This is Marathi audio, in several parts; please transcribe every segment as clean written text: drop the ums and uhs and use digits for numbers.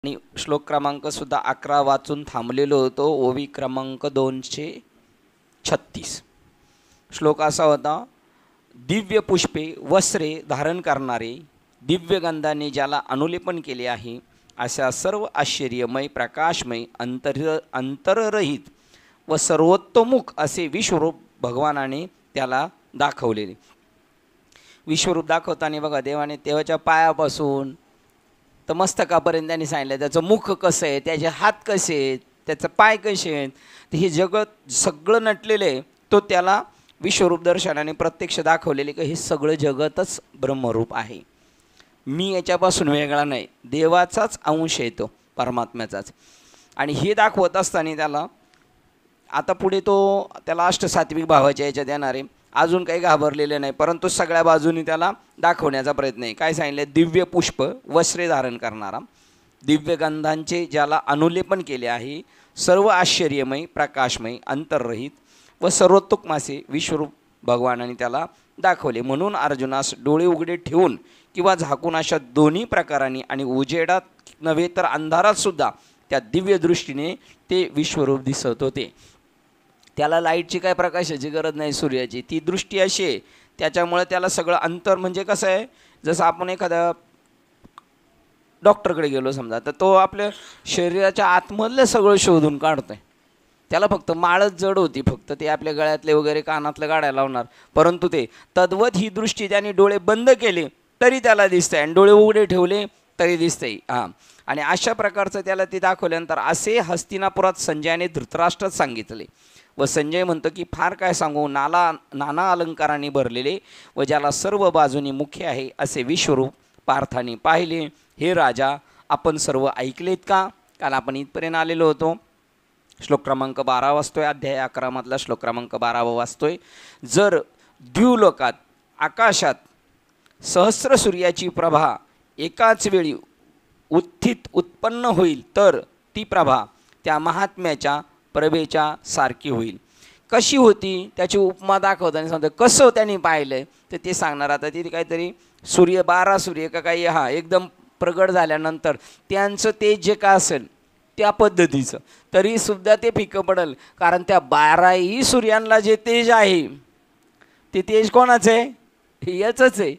आणि श्लोक क्रमांक सुद्धा 11 वाचून थांबलेलो होतो. ओवी क्रमांक 236. श्लोक असा होता, दिव्य पुष्पे वस्त्रे धारण करणारे, दिव्य गंधाने ज्याला अनुलेपन केले आहे, अशा सर्व आश्चर्यमय प्रकाशमय अंतररहित व सर्वोत्तमुख असे विश्वरूप भगवानाने त्याला दाखवलेले. विश्वरूप दाखवताना बघा, देवाने देवाच्या पायापासून तर मस्तकापर्यंत त्यांनी सांगितलं त्याचं मुख कसं आहे, त्याचे हात कसे आहेत, त्याचं पाय कसे आहेत, तर हे जगत सगळं नटलेलं आहे. तो त्याला विश्वरूप दर्शनाने प्रत्यक्ष दाखवलेले की हे सगळं जगतच ब्रह्मरूप आहे, मी याच्यापासून वेगळा नाही, देवाचाच अंश आहे तो, परमात्म्याचाच. आणि हे दाखवत असताना त्याला आता पुढे त्याला अष्टसात्विक भावाच्या याच्यात येणार आहे. अजून काही घाबरलेले नाही, परंतु सगळ्या बाजूनी त्याला दाखवण्याचा प्रयत्न आहे. काय सांगितले, दिव्य पुष्प वस्त्रे धारण करणारा, दिव्य गंधांचे ज्याला अनुलेपन केले आहे, सर्व आश्चर्यमय प्रकाशमय अंतररहित व सर्वोत्तम असे विश्वरूप भगवानाने त्याला दाखवले. म्हणून अर्जुनास डोळे उघडे ठेवून किंवा झाकून अशा दोन्ही प्रकारांनी आणि उजेडात नव्हे तर अंधारात सुद्धा त्या दिव्य दृष्टीने ते विश्वरूप दिसत होते. त्याला लाईटची काय प्रकाशाची गरज नाही, सूर्याची, ती दृष्टी अशी आहे. त्याच्यामुळे त्याला सगळं अंतर, म्हणजे कसं आहे, जसं आपण एखाद्या डॉक्टरकडे गेलो समजा, तर तो आपल्या शरीराच्या आतमधलं सगळं शोधून काढतो आहे. त्याला फक्त माळच जड होती, फक्त ते आपल्या गळ्यातले वगैरे कानातलं गाड्या लावणार, परंतु ते तद्वत ही दृष्टी त्याने डोळे बंद केले तरी त्याला दिसतंय आणि डोळे उघडे ठेवले तरी दिसतंय. हां, आणि अशा प्रकारचं त्याला ते दाखवल्यानंतर असे हस्तिनापुरात संजयाने धृतराष्ट्रात सांगितले. व संजय म्हणतो की फार काय सांगू, नाना अलंकारांनी भरलेले व ज्याला सर्व बाजूनी मुख्य आहे असे विश्वरूप पार्थाने पाहिले. हे राजा, आपण सर्व ऐकलेत का? काल आपण इथपर्यंत आलेलो होतो. श्लोक क्रमांक 12 वाचतोय, अध्याय 11 मधला श्लोक क्रमांक 12 वाचतोय. जर द्युलोकात आकाशात सहस्र सूर्याची प्रभा एकाच वेळी उत्पन्न होईल तर ती प्रभा त्या महात्म्याच्या प्रभेच्या सारखी होईल. कशी होती त्याची उपमा दाखवताना सांगतो, कसं त्यांनी पाहिलं तर ते सांगणार. आता तिथे काहीतरी 12 सूर्य का काही, हा एकदम प्रगट झाल्यानंतर त्यांचं तेज जे का असेल त्या पद्धतीचं, तरीसुद्धा ते फिकं पडेल, कारण त्या 12ही सूर्यांना जे तेज आहे ते तेज कोणाचं आहे, याचंच आहे.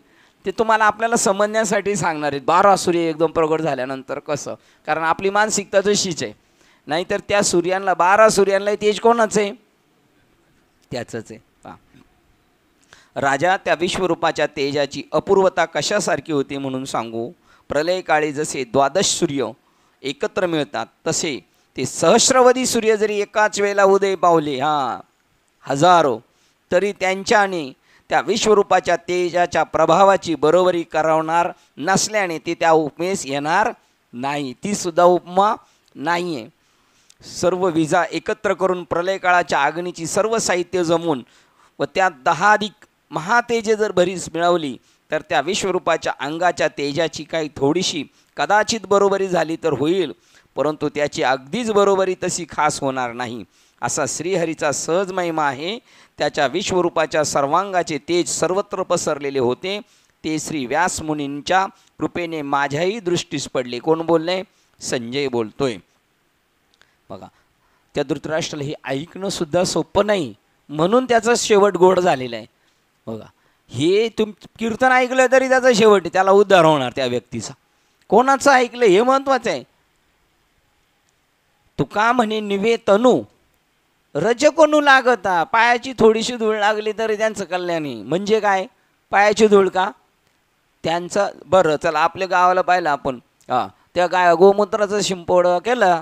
ते तुम्हाला आपल्याला समजण्यासाठी सांगणार आहेत. 12 सूर्य एकदम प्रगट झाल्यानंतर कसं, कारण आपली मानसिकता तशीच आहे. नाहीतर त्या सूर्यांना 12 सूर्यांना तेज कोणाचं आहे, त्याचंच आहे. राजा, त्या विश्वरूपाच्या तेजाची अपूर्वता कशासारखी होती म्हणून सांगू. प्रलयकाळी जसे 12 सूर्य एकत्र मिळतात तसे ते सहस्रवधी सूर्य जरी एकाच वेळेला उदय पावले, हजारो, तरी त्यांच्याने त्या विश्वरूपाच्या तेजाच्या प्रभावाची बरोबरी करवणार नसल्याने ते त्या उपमेस येणार नाही. ती सुद्धा उपमा नाही आहे. सर्व विजा एकत्र करून प्रलयकाळाच्या अग्नीची सर्व साहित्य जमवून व त्यात 10 अधिक महातेजे जर भरीस मिळवली तर त्या विश्वरूपाच्या अंगाच्या तेजाची काही थोडीशी कदाचित बरोबरी झाली तर होईल, परंतु त्याची अगदीच बरोबरी तशी खास होणार नाही. असा श्रीहरीचा सहज महिमा आहे. त्याच्या विश्वरूपाच्या सर्वांगाचे तेज सर्वत्र पसरलेले होते. ते श्री व्यासमुनींच्या कृपेने माझ्याही दृष्टीस पडले. कोण बोलले? संजय बोलतोय. बघा, त्या धृतराष्ट्राला हे ऐकणं सुद्धा सोपं नाही, म्हणून त्याचा शेवट गोड झालेला आहे. बघा, हे कीर्तन ऐकलं तरी त्याचा शेवट आहे, त्याला उद्धार होणार त्या व्यक्तीचा. कोणाचं ऐकलं हे महत्वाचं आहे. तुका म्हणे निवे तनू रजकोनू लागता, पायाची थोडीशी धूळ लागली तरी त्यांचं कल्याणी. म्हणजे काय, पायाची धूळ का त्यांचं? बरं, चला आपल्या गावाला पाहिलं आपण, त्या गोमूत्राचं शिंपोडं केलं,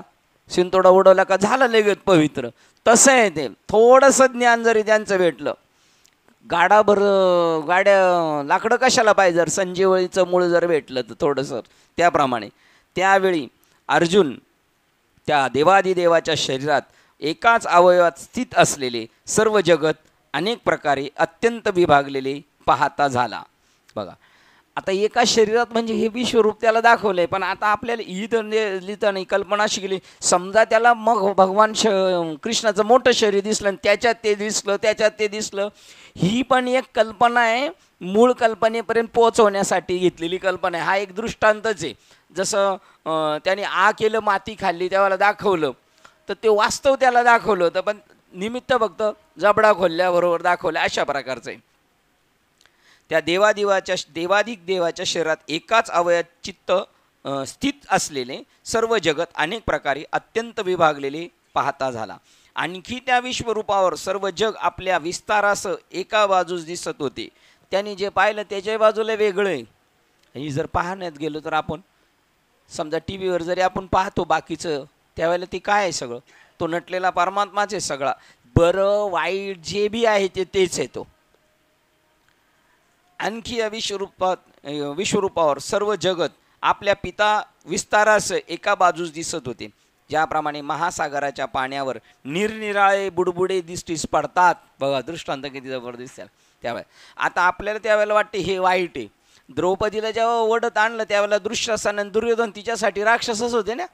शिंतोडा उडवला का झालं लगेच पवित्र. तसं आहे ते. थोडंसं ज्ञान जरी त्यांचं भेटलं, गाड्या लाकडं कशाला पाहिजे, जर संजीवनीचं मूळ जर भेटलं तर थोडंसं, त्याप्रमाणे त्यावेळी अर्जुन त्या देवादिदेवाच्या शरीरात एकाच अवयवात स्थित असलेले सर्व जगत अनेक प्रकारे अत्यंत विभागलेले पाहता झाला. बघा, आता एका शरीरात म्हणजे हे विश्वरूप त्याला दाखवलंय, पण आता आपल्याला ही तर लिहिता नाही, कल्पना शिकली. समजा त्याला मग भगवान कृष्णाचं मोठं शरीर दिसलं आणि त्याच्यात ते दिसलं, त्याच्यात ते दिसलं. ही पण एक कल्पना आहे, मूळ कल्पनेपर्यंत पोहोचवण्यासाठी घेतलेली कल्पना आहे. हा एक दृष्टांतच आहे. जसं त्याने केलं, माती खाल्ली, त्याला दाखवलं, तर ते वास्तव त्याला दाखवलं होतं, पण निमित्त फक्त जबडा खोलल्याबरोबर दाखवलं, अशा प्रकारचं आहे. त्या देवाधिक देवाच्या शरीरात एकाच अवयवात चित्त स्थित असलेले सर्व जगत अनेक प्रकारे अत्यंत विभागलेले पाहता झाला. आणखी त्या विश्वरूपावर सर्व जग आपल्या विस्तारास एका बाजूस दिसत होते. त्यांनी जे पाहिलं त्याच्या बाजूला वेगळं आहे. ही जर पाहण्यात गेलो तर आपण समजा टी व्हीवर जरी आपण पाहतो बाकीचं, त्यावेळेला ती काय आहे, सगळं तो नटलेला परमात्माच आहे. सगळा बरं वाईट जे बी आहे ते तेच आहे. तो आणखी या विश्वरूपावर सर्व जगत आपल्या पिता विस्तारास एका बाजूस दिसत होते. ज्याप्रमाणे महासागराच्या पाण्यावर निरनिराळे बुडबुडे दिसतीस पडतात. बघा दृष्टांत किती जबरदस्त आहे. त्यावेळेला आता आपल्याला त्यावेळेला वाटते हे वाईट आहे. द्रौपदीला जेव्हा ओढत आणलं त्यावेळेला दुःशासन आणि दुर्योधन तिच्यासाठी राक्षसच होते ना.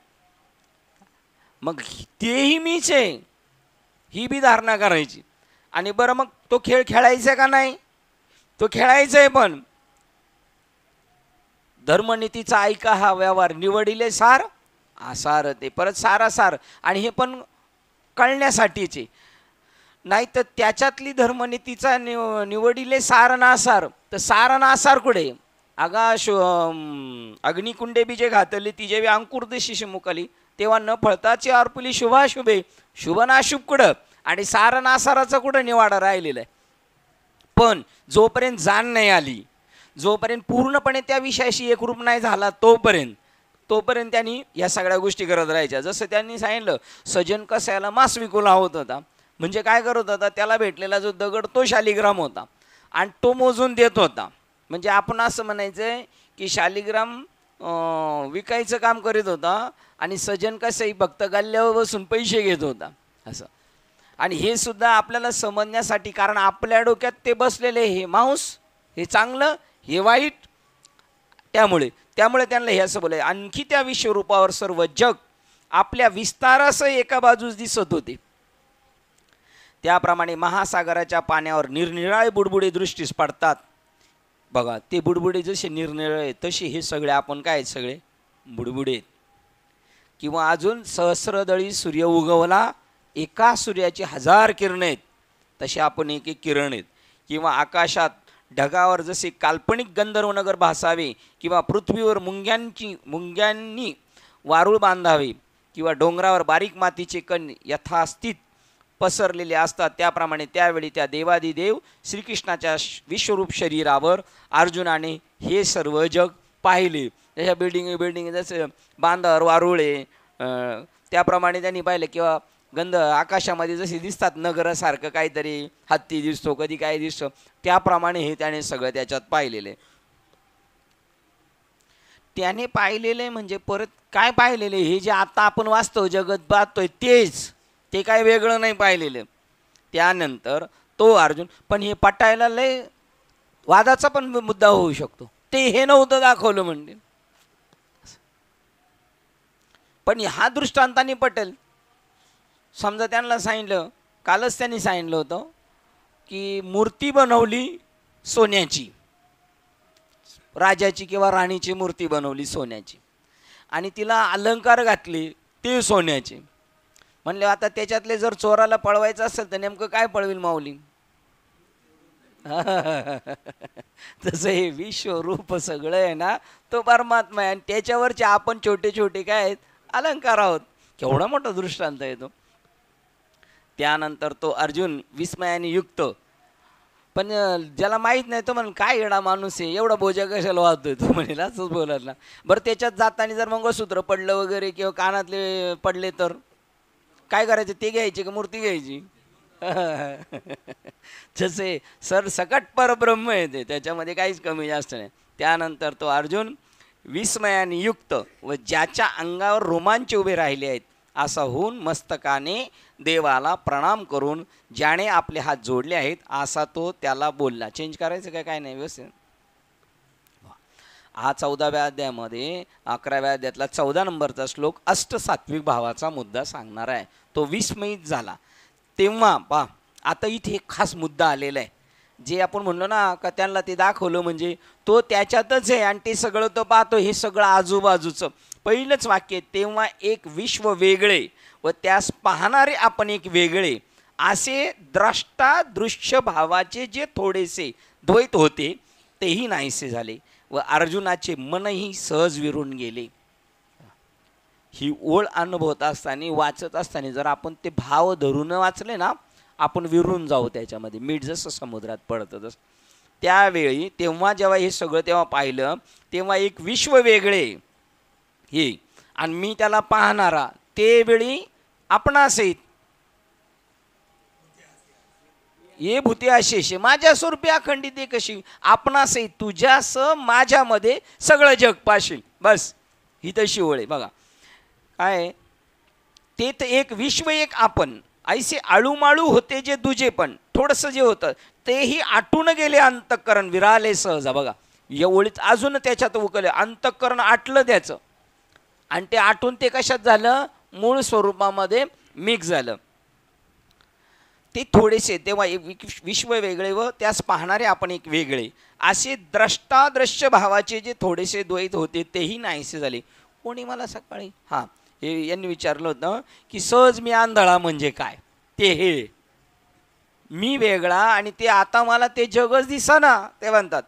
मग तेही मीच आहे ही बी धारणा करायची. आणि बरं मग तो खेळ खेळायचा का नाही, तो खेळायचा आहे. पण धर्मनीतीचा ऐका हा व्यवहार, निवडिले सार आसार ते परत सारासार. आणि हे पण कळण्यासाठीचे नाही तर त्याच्यातली धर्मनीतीचा निवडिले सार नासार, तर सार नासार कुठे. अग्निकुंडे बी जे घातले ती जेवी अंकुर देशी मुकाली, तेव्हा न फळताची अर्पुली शुभाशुभे, शुभ नाशुभ कुठं आणि सार नासाराचा कुठं निवाडा राहिलेला आहे. पण जोपर्यंत जाण नाही आली, जोपर्यंत पूर्णपणे त्या विषयाशी एकरूप नाही झाला, तोपर्यंत त्यांनी या सगळ्या गोष्टी करत राहायच्या. जसं त्यांनी सांगितलं, सजन कसायला मास विकूला होत होता. म्हणजे काय करत होता, त्याला भेटलेला जो दगड तो शालिग्राम होता आणि तो मोजून देत होता. म्हणजे आपण असं म्हणायचं की शालिग्राम विकायचं काम करीत होता आणि सजन कसाई भक्त गल्ल्यावर बसून पैसे घेत होता असं. आणि हे सुद्धा आपल्याला समजण्यासाठी, कारण आपल्या डोक्यात ते बसलेले हे मांस, हे चांगलं, हे वाईट. त्यामुळे त्यांना हे असं बोलाय. आणखी त्या विश्वरूपावर सर्व जग आपल्या विस्तारास एका बाजूस दिसत होते. त्याप्रमाणे महासागराच्या पाण्यावर निरनिराळे बुडबुडे दृष्टीस पडतात. बघा ते बुडबुडे जसे निरनिराळे तसे हे सगळे आपण काय सगळे बुडबुडे. किंवा अजून सहस्रदळी सूर्य उगवला, एका सूर्याची 1000 किरण आहेत, तसे आपण एक एक किरण आहेत. किंवा आकाशात ढगावर जसे काल्पनिक गंधर्वनगर भासावे, किंवा पृथ्वीवर मुंग्यांनी वारूळ बांधावे, किंवा डोंगरावर बारीक मातीचे कण यथास्थित पसरलेले असतात, त्याप्रमाणे त्यावेळी त्या देवादिदेव श्रीकृष्णाच्या विश्वरूप शरीरावर अर्जुनाने हे सर्व जग पाहिले. जशा बिल्डिंग जसं बांधावर वारुळे त्याप्रमाणे त्यांनी पाहिलं. किंवा गंध आकाशामध्ये जसे दिसतात नगरासारखं काहीतरी, हत्ती दिसतो, कधी काय दिसतो, त्याप्रमाणे हे त्याने सगळं त्याच्यात पाहिलेले. त्याने पाहिलेले म्हणजे परत काय पाहिलेले, हे जे आता आपण वास्तव जगत पाहतोय तेच, ते काय वेगळं नाही पाहिलेलं. त्यानंतर तो अर्जुन, पण हे पटायला लय वादाचा पण मुद्दा होऊ शकतो, ते हे नव्हतं दाखवलं म्हणजे. पण हा दृष्टांताने पटेल. समजा त्यांना सांगितलं, कालच त्यांनी सांगितलं होतं की मूर्ती बनवली सोन्याची, राजाची किंवा राणीची मूर्ती बनवली सोन्याची, आणि तिला अलंकार घातले ते सोन्याचे. म्हणले आता त्याच्यातले जर चोराला पळवायचं असेल तर नेमकं काय पळविल माऊली. तसं हे विश्वरूप सगळं आहे ना, तो परमात्मा आहे, आणि त्याच्यावरचे आपण छोटे छोटे काय आहेत अलंकार आहोत. केवढा मोठा दृष्टांत आहे तो. त्यानंतर तो अर्जुन विस्मयाने युक्त, पण ज्याला माहीत नाही तो म्हण काय येडा माणूस आहे, एवढा बोजा कशाला वाहतोय तो, म्हणेल असंच बोलायला. बरं त्याच्यात जाताना जर मंगळसूत्र पडलं वगैरे किंवा कानातले पडले तर काय करायचं, ते घ्यायचे का मूर्ती घ्यायची. जसे सरसकट परब्रह्म आहे ते, त्याच्यामध्ये काहीच कमी जास्त नाही. त्यानंतर तो अर्जुन विस्मयाने युक्त व ज्याच्या अंगावर रोमांच उभे राहिले आहेत असा होऊन मस्तकाने देवाला प्रणाम करून ज्याने आपले हात जोडले आहेत असा तो त्याला बोलला. चेंज करायचं काय नाही व्यवस्थित. हा 14व्या अध्यायामध्ये 11व्या अध्यायातला 14 नंबरचा श्लोक अष्टसात्विक भावाचा मुद्दा सांगणार आहे. तो विस्मयित झाला तेव्हा पहा. आता इथे एक खास मुद्दा आलेला आहे, जे आपण म्हणलो ना का त्यांना ते दाखवलं म्हणजे तो त्याच्यातच आहे आणि ते सगळं तो पाहतो. हे सगळं आजूबाजूचं पहिलंच वाक्य, तेव्हा एक विश्व वेगळे व त्यास पाहणारे आपण एक वेगळे, असे द्रष्टा दृश्य भावाचे जे थोडेसे द्वैत होते तेही नाहीसे झाले व अर्जुनाचे मनही सहज विरून गेले. ही ओळ अनुभवत असताना वाचत असताना जर आपण ते भाव धरून वाचले ना, आपण विरून जाऊ त्याच्यामध्ये. मीठ जसं समुद्रात पडतं तसं. त्यावेळी तेव्हा जेव्हा हे सगळं तेव्हा पाहिलं तेव्हा एक विश्व वेगळे हे आणि मी त्याला पाहणारा ते वेळी आपणासहित ये भूते अशेष माझ्या स्वरूपी अखंडित कशी आपणासहित तुझ्यास माझ्यामध्ये सगळं जग पाशील. बस ही तशी ओळ आहे बघा. काय ते तर एक विश्व एक आपण ऐसे आळूमाळू होते जे तुझे पण थोडंसं जे होतं तेही आटून गेले अंतःकरण विराले सहज. बघा या ओळीत अजून त्याच्यात उकले अंतःकरण आटलं त्याचं आणि ते आटून ते कशात झालं, मूळ स्वरूपामध्ये मिक्स झालं. ते थोडेसे तेव्हा एक विश्व वेगळे व त्यास पाहणारे आपण एक वेगळे, असे द्रष्टादृश्य भावाचे जे थोडेसे द्वैत होते तेही नाहीसे झाले. कोणी मला सकाळी हां हे यांनी विचारलं होतं की सहज मी आंधळा म्हणजे काय, ते हे मी वेगळा आणि ते आता मला ते जगच दिसेना ते म्हणतात.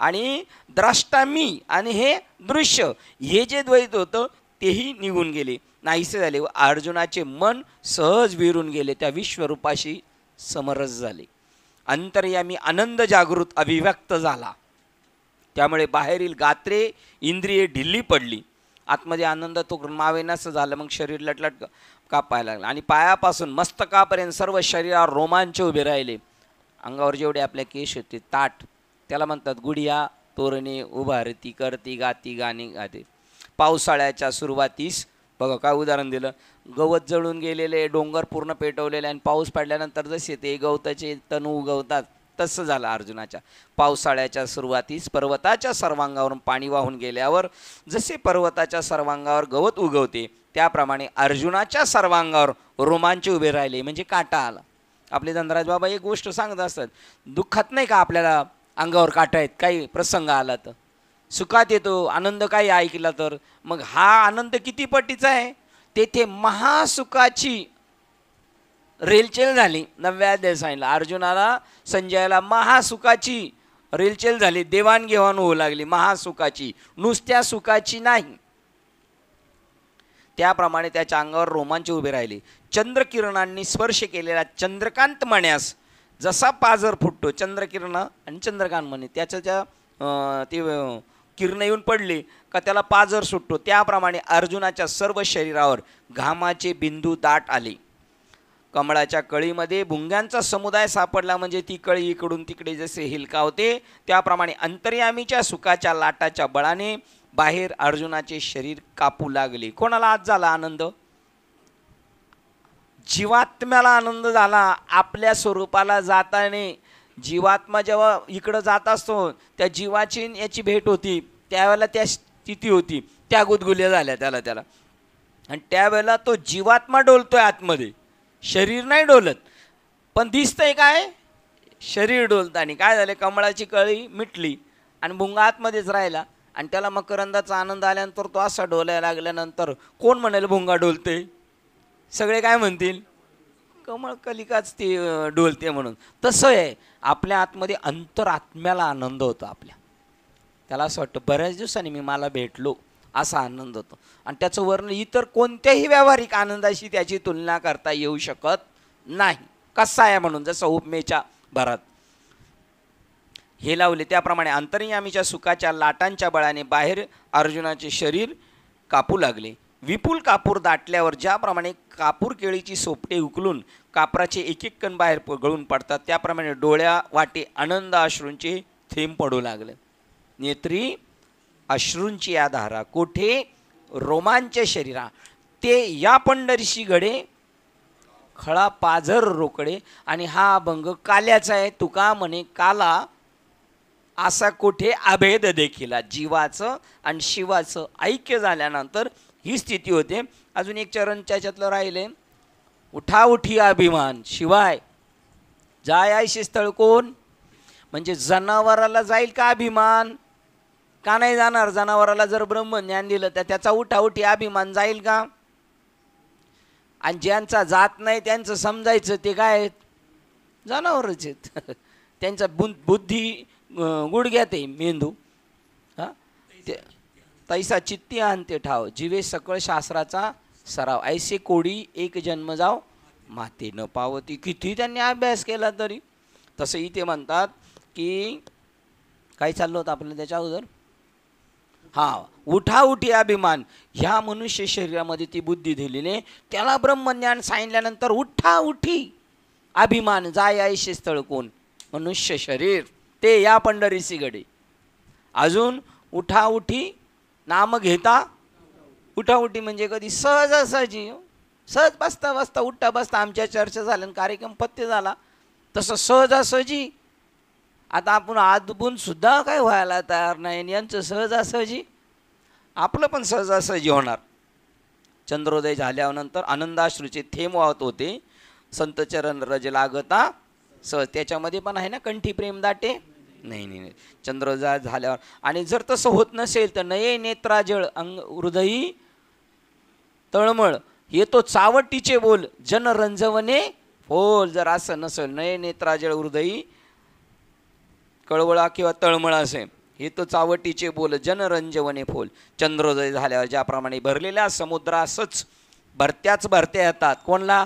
आणि द्रष्टा मी आणि हे दृश्य हे जे द्वैत होतं तेही निघून गेले नाहीसे झाले व अर्जुनाचे मन सहज विरून गेले. त्या विश्वरूपाशी समरस झाले. अंतर्यामी आनंद जागृत अभिव्यक्त झाला. त्यामुळे बाहेरील गात्रे इंद्रिये ढिल्ली पडली. आतमध्ये आनंद तो मावेनासं झालं. मग शरीर लटलट कापायला लागलं आणि पायापासून मस्तकापर्यंत सर्व शरीरावर रोमांच उभे राहिले. अंगावर जेवढे आपले केश होते ताट त्याला म्हणतात गुडिया तोरणे उभारती करती गाती गाणी गाते. पावसाळ्याच्या सुरुवातीस बघा काय उदाहरण दिलं, गवत जळून गेलेले डोंगर पूर्ण पेटवलेले आणि पाऊस पडल्यानंतर जसे ते गवताचे तणू उगवतात तसं झालं अर्जुनाच्या. पावसाळ्याच्या सुरुवातीस पर्वताच्या सर्वांगावरून पाणी वाहून गेल्यावर जसे पर्वताच्या सर्वांगावर गवत उगवते त्याप्रमाणे अर्जुनाच्या सर्वांगावर रोमांच उभे राहिले म्हणजे काटा आला. आपले धनराज बाबा एक गोष्ट सांगत असतात, दुःखात नाही का आपल्याला अंगावर काटा आहेत, काही प्रसंग आला तर सुखात येतो आनंद काही ऐकला तर. मग हा आनंद किती पटीचा आहे, तेथे महासुखाची रेलचेल झाली. 9व्या अध्यायात सांगितलं अर्जुनाला संजयाला महासुखाची रेलचेल झाली, देवाणघेवाण होऊ लागली महासुखाची, नुसत्या सुखाची नाही. त्याप्रमाणे त्याच्या अंगावर रोमांच उभे राहिले. चंद्रकिरणांनी स्पर्श केलेला चंद्रकांत मण्यास जसा पाजर फुटतो, चंद्रकिरण आणि चंद्रकांत म्हणे त्याच्या ज्या ते किरण येऊन पडले का त्याला पाजर सुटतो, त्याप्रमाणे अर्जुनाच्या सर्व शरीरावर घामाचे बिंदू दाट आले. कमळाच्या कळीमध्ये भुंग्यांचा समुदाय सापडला म्हणजे ती कळी इकडून तिकडे जसे हिलकावते त्याप्रमाणे अंतर्यामीच्या सुखाच्या लाटाच्या बळाने बाहेर अर्जुनाचे शरीर कापू लागले. कोणाला आज झाला आनंद, जीवात्म्याला आनंद झाला. आपल्या स्वरूपाला जाताने जीवात्मा जेव्हा इकडं जात असतो त्या जीवाची याची भेट होती त्यावेळेला त्या स्थिती होती, त्या गुदगुल्या झाल्या त्याला आणि त्यावेळेला तो जीवात्मा डोलतोय आतमध्ये, शरीर नाही डोलत. पण दिसतंय काय, शरीर डोलतं. आणि काय झालं, कमळाची कळी मिटली आणि भुंगा आतमध्येच राहिला आणि त्याला मकरंदाचा आनंद आल्यानंतर तो असा डोलायला लागल्यानंतर कोण म्हणाल भुंगा डोलते, सगळे काय म्हणतील कमळ कलिकाच ती डोलते म्हणून. तसं आहे आपल्या आतमध्ये अंतरात्म्याला आनंद होतो आपल्या, त्याला असं वाटतं बऱ्याच दिवसांनी मी मला भेटलो असा आनंद होतो. आणि त्याचं वर्णन इतर कोणत्याही व्यावहारिक आनंदाशी त्याची तुलना करता येऊ शकत नाही. कसा आहे म्हणून जसं उपमेच्या भरात हे लावले त्याप्रमाणे अंतर्यामीच्या सुखाच्या लाटांच्या बळाने बाहेर अर्जुनाचे शरीर कापू लागले. विपुल कापूर दाटल्यावर ज्याप्रमाणे कापूर केळीची सोपटे उकलून कापराचे एक एक कण बाहेर गळून पडतात त्याप्रमाणे डोळ्या वाटे आनंद अश्रूंचे थेंब पडू लागले. नेत्री अश्रूंची या धारा कोठे रोमांच शरीरा ते या पंढरीशी घडे खळा पाझर रोकडे. आणि हा अभंग काल्याचा आहे. तुका म्हणे काला असा कुठे अभेद देखील. जीवाचं आणि शिवाचं ऐक्य झाल्यानंतर ही स्थिती होते. अजून एक चरण त्याच्यातलं राहिले, उठाउठी अभिमान. शिवाय जाय ऐशी स्थळ कोण, म्हणजे जनावराला जाईल का अभिमान? का नाही जाणार? जनावराला जर ब्रह्मज्ञान दिलं तर त्याचा उठाउठी अभिमान जाईल का? आणि ज्यांचा जात नाही त्यांचं समजायचं ते काय आहेत? जनावरच आहेत. त्यांचा बुद्धी गुडघ्यात आहे, मेंदू. हां, ते तैसा चित्ती आणते ठाव, जीवे सकळ शास्त्राचा सराव. ऐसे कोडी एक जन्म जाव माते न पावती. किती त्यांनी अभ्यास केला तरी. तसं इथे म्हणतात की काय चाललं होतं आपल्याला त्याच्या अगोदर? हां, उठाउठी अभिमान. ह्या मनुष्य शरीरामध्ये ती बुद्धी दिलेली, त्याला ब्रह्मज्ञान सांगितल्यानंतर उठाउठी अभिमान. जाय ऐशे स्थळ कोण, मनुष्य शरीर ते या पंढरीसी गडे. अजून उठाउठी नाम घेता. उठाउठी म्हणजे कधी सहजासहजी, सहज बसता बसता उठता बसता. आमच्या चर्चा झाल्या कार्यक्रम पत्ते झाला तसं सहजासहजी. आता आपण आदबून सुद्धा काय व्हायला तयार नाही, यांचं सहजासहजी. आपलं पण सहजासहजी होणार. चंद्रोदय झाल्यानंतर आनंदाश्रूचे थेंब वाहत होते, संत चरण रज लागता सहज. त्याच्यामध्ये पण आहे ना, कंठी प्रेम दाटे. नाही नाही, चंद्रोदय झाल्यावर. आणि जर तसं होत नसेल तर नये नेत्राजळ अंग हृदयी तळमळ येतो चावटीचे बोल जनरंजवने फोल. जर असं नसेल, नये नेत्राजळ हृदयी कळवळा किंवा तळमळ असे, हे तो चावटीचे बोल जनरंजवने फोल. चंद्रोदय झाल्यावर ज्याप्रमाणे भरलेल्या समुद्रासच भरत्या येतात. कोणला?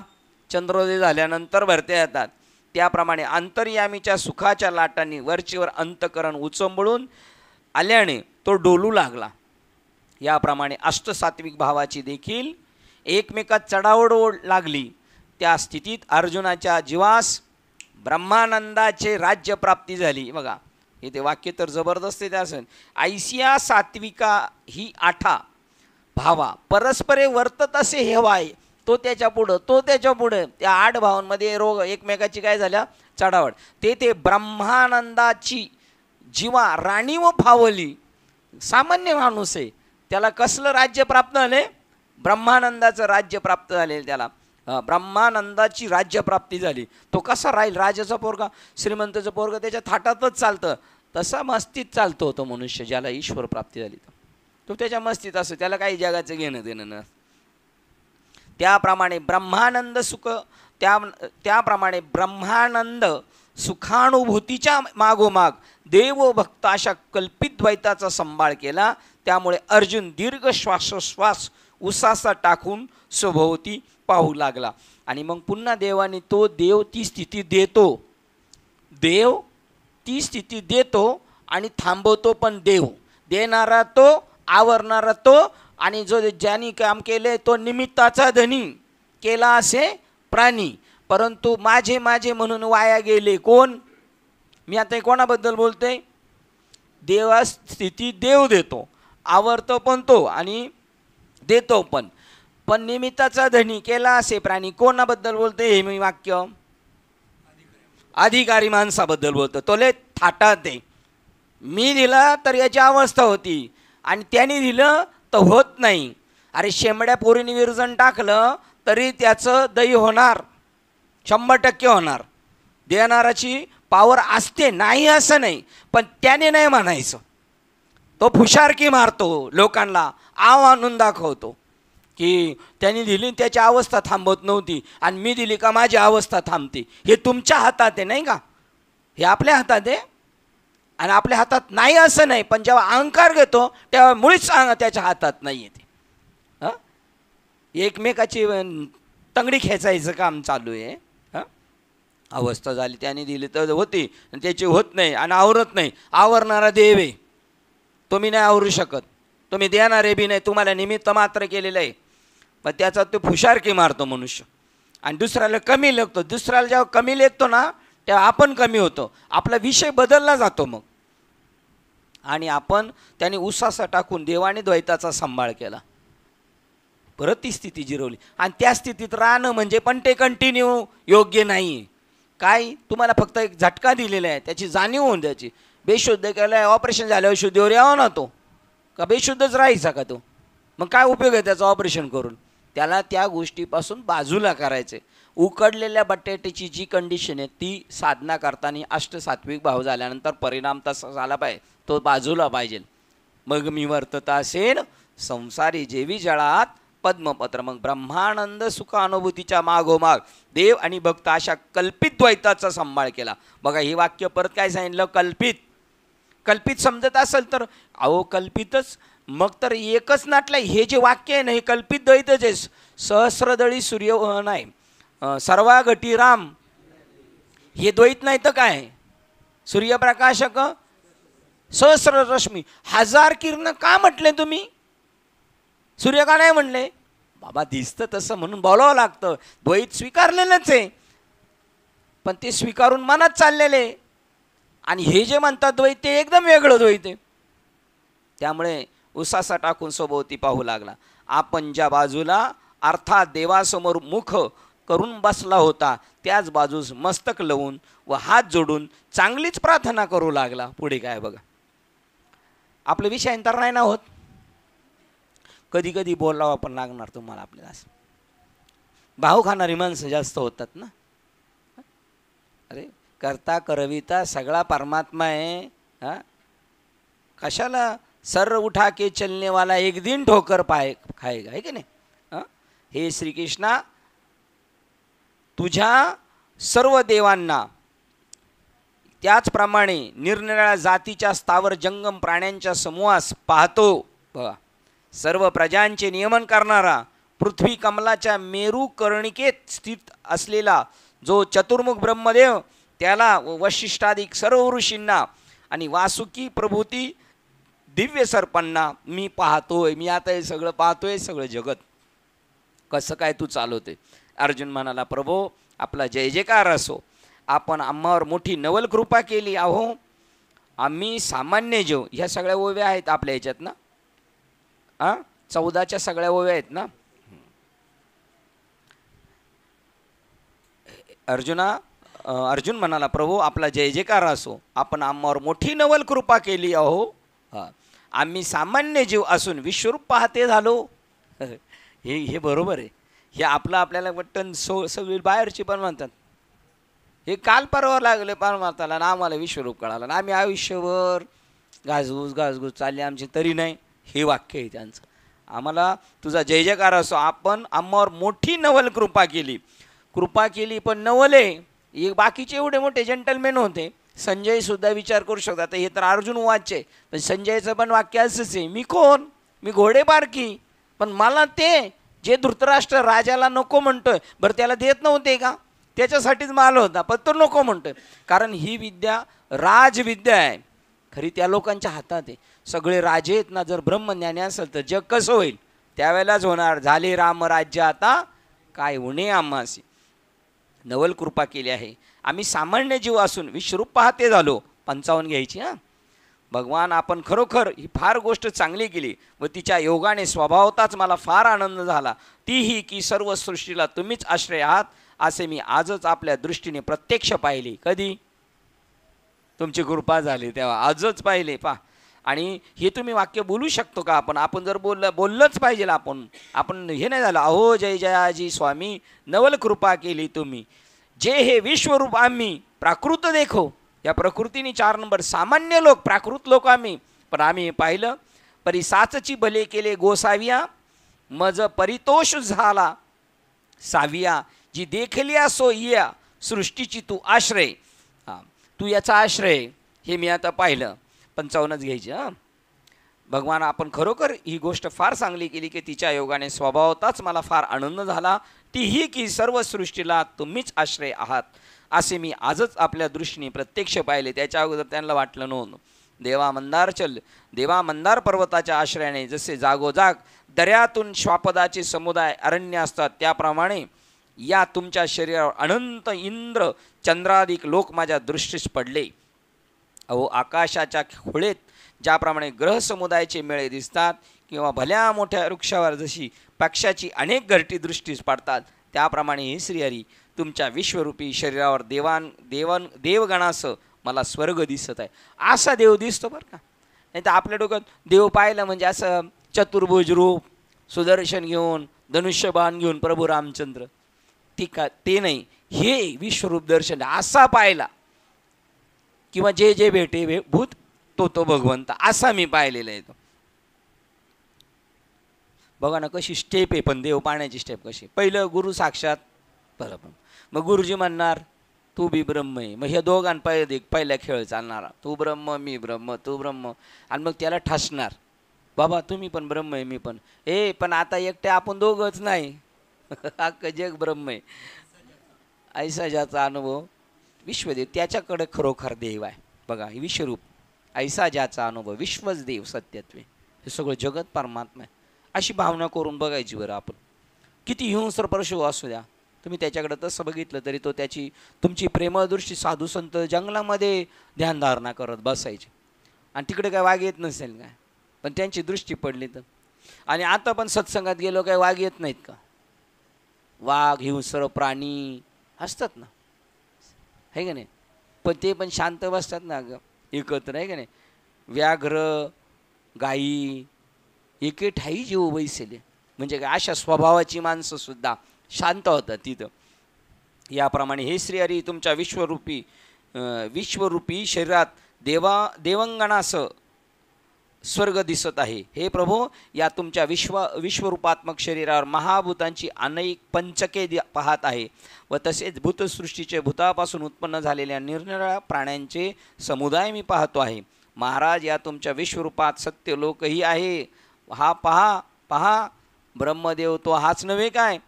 चंद्रोदय झाल्यानंतर भरत्या येतात. त्याप्रमाणे अंतर्यामीच्या सुखाच्या लाटांनी वरचीवर अंतकरण उचंबळून आल्याने तो डोलू लागला. याप्रमाणे अष्टसात्विक भावाची देखील एकमेकात चढाओढ लागली. त्या स्थितीत अर्जुनाच्या जीवास ब्रह्मानंदाचे राज्य प्राप्ती झाली. बघा इथे वाक्य तर जबरदस्त आहे. असेल ऐसिया सात्विका ही आठा भावा परस्परे वर्तत असे हेवाय. तो त्याच्या पुढं, तो त्याच्या पुढं. त्या 8 भावांमध्ये रोग एकमेकाची काय झाल्या? चढावड. ते ब्रह्मानंदाची जीवा राणी व फावली. सामान्य माणूस आहे, त्याला कसलं राज्य प्राप्त झाले? ब्रह्मानंदाचं राज्य प्राप्त झाले. त्याला ब्रह्मानंदाची राज्यप्राप्ती झाली. तो कसा राहील? राजाचा पोरगा, श्रीमंताचं पोरगा त्याच्या थाटातच चालतं, तसा मस्तीत चालतो तो मनुष्य ज्याला ईश्वर प्राप्ती झाली. तो त्याच्या मस्तीत असतो, त्याला काही जगाचं घेणं देणं न. त्याप्रमाणे ब्रह्मानंद सुख, त्याप्रमाणे ब्रह्मानंद सुखानुभूतीच्या मागोमाग देव भक्त अशा कल्पित द्वैताचा संभाळ केला. त्यामुळे अर्जुन दीर्घ श्वासोश्वास उसासा टाकून स्वभोवती पाहू लागला. आणि मग पुन्हा देवाने तो देव ती स्थिती देतो. देव ती स्थिती देतो आणि थांबवतो पण देव. देणारा तो, आवरणारा तो, आणि जो ज्यांनी काम केले तो निमित्ताचा धनी केला असे प्राणी. परंतु माझे माझे म्हणून वाया गेले कोण? मी आता कोणाबद्दल बोलतोय? देवा स्थिती देव देतो, आवरतो पण तो आणि देतो पण. पण निमित्ताचा धनी केला असे प्राणी. कोणाबद्दल बोलतोय हे मी वाक्य? अधिकारी माणसाबद्दल बोलतो. तो लय थाटात आहे. मी दिला तर याची अवस्था होती आणि त्याने दिलं तर होत नाही. अरे शेंबड्या पोरीने विरजण टाकलं तरी त्याचं दही होणार, 100% होणार. देणाराची पावर असते, नाही असं नाही, पण त्याने नाही म्हणायचं. तो फुशारकी मारतो, लोकांना आव आणून दाखवतो की त्यांनी दिली त्याची अवस्था थांबवत नव्हती आणि मी दिली का माझी अवस्था थांबते. हे तुमच्या हातात आहे नाही का? हे आपल्या हातात आहे. आणि आपल्या हातात नाही असं नाही, पण जेव्हा अहंकार घेतो तेव्हा मुळीच त्याच्या हातात नाही येते. हां, एकमेकाची तंगडी खेचायचं काम चालू आहे. हां, अवस्था झाली त्याने दिली तर होती आणि त्याची होत नाही आणि आवरत नाही. आवरणारा देव आहे, तुम्ही नाही आवरू शकत. तुम्ही देणारे बी नाही, तुम्हाला निमित्त मात्र केलेलं आहे. पण त्याचा तो फुशारकी मारतो मनुष्य आणि दुसऱ्याला कमी लेखतो. दुसऱ्याला जेव्हा कमी लेखतो ना तेव्हा आपण कमी होतो, आपला विषय बदलला जातो मग. आणि आपण त्याने उसासा टाकून देवाने द्वैताचा सांभाळ केला, परत ती स्थिती जिरवली. आणि त्या स्थितीत राहणं म्हणजे पण ते कंटिन्यू योग्य नाही. काय तुम्हाला फक्त एक झटका दिलेला आहे, त्याची जाणीव होऊन द्यायची. बेशुद्ध केलं, ऑपरेशन झाल्यावर शुद्धीवर यावा ना तो, का बेशुद्धच राहायचा का तो? मग काय उपयोग आहे त्याचं ऑपरेशन करून? त्याला त्या गोष्टीपासून बाजूला करायचे. उकडलेल्या बटाट्याची जी कंडिशन आहे ती साधना करताना अष्टसात्विक भाव झाल्यानंतर परिणाम तसा झाला पाहिजे, तो बाजूला पाहिजे. मग मी वर्तता असेन संसारी जेवी जळात पद्मपत्र. मग ब्रह्मानंद सुख अनुभूतीच्या मागोमाग देव आणि भक्त अशा कल्पित द्वैताचा सांभाळ केला. बघा हे वाक्य परत काय सांगितलं? कल्पित. कल्पित समजत असेल तर अहो कल्पितच, मग तर एकच नाटलं. हे जे वाक्य आहे ना हे कल्पित द्वैतच आहे. सहस्रदळी सूर्य नाही, सर्वागटी राम, हे द्वैत नाही तर काय? सूर्यप्रकाशक सहस्र रश्मी, हजार किरण का म्हटले तुम्ही? सूर्य का नाही म्हणले? बाबा दिसतं तसं म्हणून बोलावं लागतं. द्वैत स्वीकारलेलंच आहे, पण ते स्वीकारून मनात चाललेले. आणि हे जे म्हणतात द्वैत ते एकदम वेगळं द्वैत आहे. त्यामुळे उसासा टाकून सभोवती पाहू लागला. आपण ज्या बाजूला अर्थात देवासमोर मुख करून बसला होता त्याच बाजूस मस्तक लावून व हात जोडून चांगलीच प्रार्थना करू लागला. पुढे काय बघा, आपलं विषयांतर नाही ना होत. कधी कधी बोलावं पण लागणार तुम्हाला आपल्याला. असं भाव खाणारी माणसं जास्त होतात ना. अरे करता करविता सगळा परमात्मा आहे. हां, कशाला सर उठा के चलने वाला एक दिन ठोकर पाए खाएगा, है की नाही? हां, हे श्रीकृष्णा तुझ्या सर्व देवांना त्याचप्रमाणे निरनिराळ्या जातीच्या स्थावर जंगम प्राण्यांच्या समूहास पाहतो. बघा, सर्व प्रजांचे नियमन करणारा पृथ्वी कमलाच्या मेरू कर्णिकेत स्थित असलेला जो चतुर्मुख ब्रह्मदेव, त्याला वशिष्ठादिक सर्व ऋषींना आणि वासुकी प्रभूती दिव्य सर्पांना मी पाहतोय. मी आता हे सगळं पाहतोय, सगळं जगत कसं काय तू चालवते. अर्जुन म्हणाला, प्रभो आपला जय जयकार असो. आपण आम्हावर मोठी नवल कृपा केली. अहो आम्ही सामान्य जीव. ह्या सगळ्या ओव्या आहेत आपल्या ह्याच्यात ना. 14च्या सगळ्या ओव्या आहेत ना. अर्जुन म्हणाला, प्रभू आपला जय जयकार असो. आपण आम्हावर मोठी नवल कृपा केली. अहो आम्ही सामान्य जीव असून विश्वरूप पाहते झालो. हे बरोबर आहे. हे आपल्याला वाटतं सगळी बाहेरची पण म्हणतात. हे काल परवा लागले परमार्थाला ना आम्हाला विश्वरूप कळालं ना आम्ही आयुष्यभर घासघूस चालली आमची तरी नाही. हे वाक्य आहे त्यांचं. आम्हाला तुझा जय जयकार असो. आपण आम्हावर मोठी नवल कृपा केली पण नवले हे बाकीचे एवढे मोठे जेंटलमेन होते. संजय सुद्धा विचार करू शकतात. हे तर अर्जुन वाचे, पण संजयचं पण वाक्य असंच आहे, मी कोण? मी घोडे बारकी, पण मला ते जे धृतराष्ट्र राजाला नको म्हणतोय, बरं त्याला देत नव्हते का? त्याच्यासाठीच माल होता, पण तो नको म्हणतोय. कारण ही विद्या राजविद्या आहे. खरी त्या लोकांच्या हातात आहे. सगळे राजे आहेत ना, जर ब्रह्मज्ञानी असेल तर जग कसं होईल त्यावेळेलाच होणार. झाले रामराज्य आता काय होणे आम्हासी. नवल कृपा केली आहे. आम्ही सामान्य जीव असून विश्वरूप पाहते झालो. 55 घ्यायची. भगवान आपण खरोखर ही फार गोष्ट चांगली केली व तिच्या योगाने स्वभावताच मला फार आनंद झाला. तीही की सर्व सृष्टीला तुम्हीच आश्रय आहात असे मी आजच आपल्या दृष्टीने प्रत्यक्ष पाहिले. कधी? तुमची कृपा झाली तेव्हा आजच पाहिले. आणि हे तुम्ही वाक्य बोलू शकतो का आपण जर बोललंच पाहिजे. आपण हे नाही झालं, अहो जय जयाजी स्वामी नवल कृपा केली तुम्ही. जे हे विश्वरूप आम्ही प्राकृत देखो. या प्रकृतीने 4 नंबर सामान्य लोक, प्राकृत लोक आम्ही, पण आम्ही पाहिलं. परी साचची भले केले गोसाविया मज परितोष झाला साविया. जी देखलिया सो या सृष्टीची तू आश्रय. तू याचा आश्रय हे मी आता पाहिलं. 55च घ्यायची. भगवान आपण खरोखर ही गोष्ट फार चांगली केली की तिच्या योगाने स्वभावताच मला फार आनंद झाला. तीही की सर्व सृष्टीला तुम्हीच आश्रय आहात असे मी आजच आपल्या दृष्टीने प्रत्यक्ष पाहिले. त्याच्या अगोदर त्यांना वाटलं नव्हतं. देवा मंदार पर्वताच्या आश्रयाने जसे जागोजाग दर्यातून श्वापदाचे समुदाय अरण्य असतात, त्याप्रमाणे या तुमच्या शरीरावर अनंत इंद्र चंद्राधिक लोक माझ्या दृष्टीस पडले. अहो आकाशाच्या खोळेत ज्याप्रमाणे ग्रह समुदायाचे मेळे दिसतात किंवा भल्या मोठ्या वृक्षावर जशी पक्षाची अनेक घरटी दृष्टीस पडतात, त्याप्रमाणे हे श्रीहरी तुमच्या विश्वरूपी शरीरावर देवगणासह मला स्वर्ग दिसत आहे, असा देव दिसतो बरं का. नाही तर आपल्या डोक्यात देव पाहिलं म्हणजे असं चतुर्भुज रूप, सुदर्शन घेऊन, धनुष्यबाण घेऊन प्रभू रामचंद्र, ते नाही. हे विश्वरूप दर्शन असा पाहिला, किंवा जे जे भेटे भूत तो भगवंत, असा मी पाहिलेला आहे तो. बघा ना कशी स्टेप आहे, पण देव पाहण्याची स्टेप कशी. पहिलं गुरु साक्षात बरोबर, मग गुरुजी म्हणणार तू बी ब्रह्म आहे, मग ह्या पहिला खेळ चालणारा, तू ब्रह्म मी ब्रह्म तू ब्रह्म, आणि मग त्याला ठसणार बाबा तुम्ही पण ब्रह्म आहे मी पण, पण आता एकटे आपण दोघंच नाही, अख्खं जग ब्रह्म आहे. ऐसा ज्याचा अनुभव विश्वदेव, त्याच्याकडे खरोखर देव आहे. बघा हे विश्वरूप, ऐसा ज्याचा अनुभव विश्वच देव सत्यत्वे, हे सगळं जगत परमात्मा आहे. अशी भावना करून बघायची बरं आपण. किती हिंस्र परशु असू द्या, तुम्ही त्याच्याकडे तसं बघितलं तरी तो त्याची तुमची प्रेमदृष्टी, साधू संत जंगलामध्ये ध्यानधारणा करत बसायचे, आणि तिकडे काय वाघ येत नसेल काय, पण त्यांची दृष्टी पडली तर. आणि आता पण सत्संगात गेलो काय वाघ येत नाहीत का? वाघ हिंस्र प्राणी असतात ना, आहे का नाही, पण ते पण शांत बसतात ना एकत्र, आहे का नाही. व्याघ्र गायी एके ठाई जीव बैसले, म्हणजे काय अशा स्वभावाची माणसं सुद्धा शांत होतात तिथं. याप्रमाणे हे श्रीहरी तुमच्या विश्वरूपी शरीरात देवंगणास स्वर्ग दिसत आहे. हे प्रभो, या तुमच्या विश्वरूपात्मक शरीरावर महाभूतांची अनेक पंचके पाहत आहे, व तसेच भूतसृष्टीचे भूतापासून उत्पन्न झालेल्या निरनिराळ्या प्राण्यांचे समुदाय मी पाहतो आहे. महाराज, या तुमच्या विश्वरूपात सत्य लोकही आहे. हा पहा ब्रह्मदेव तो हाच नव्हे काय,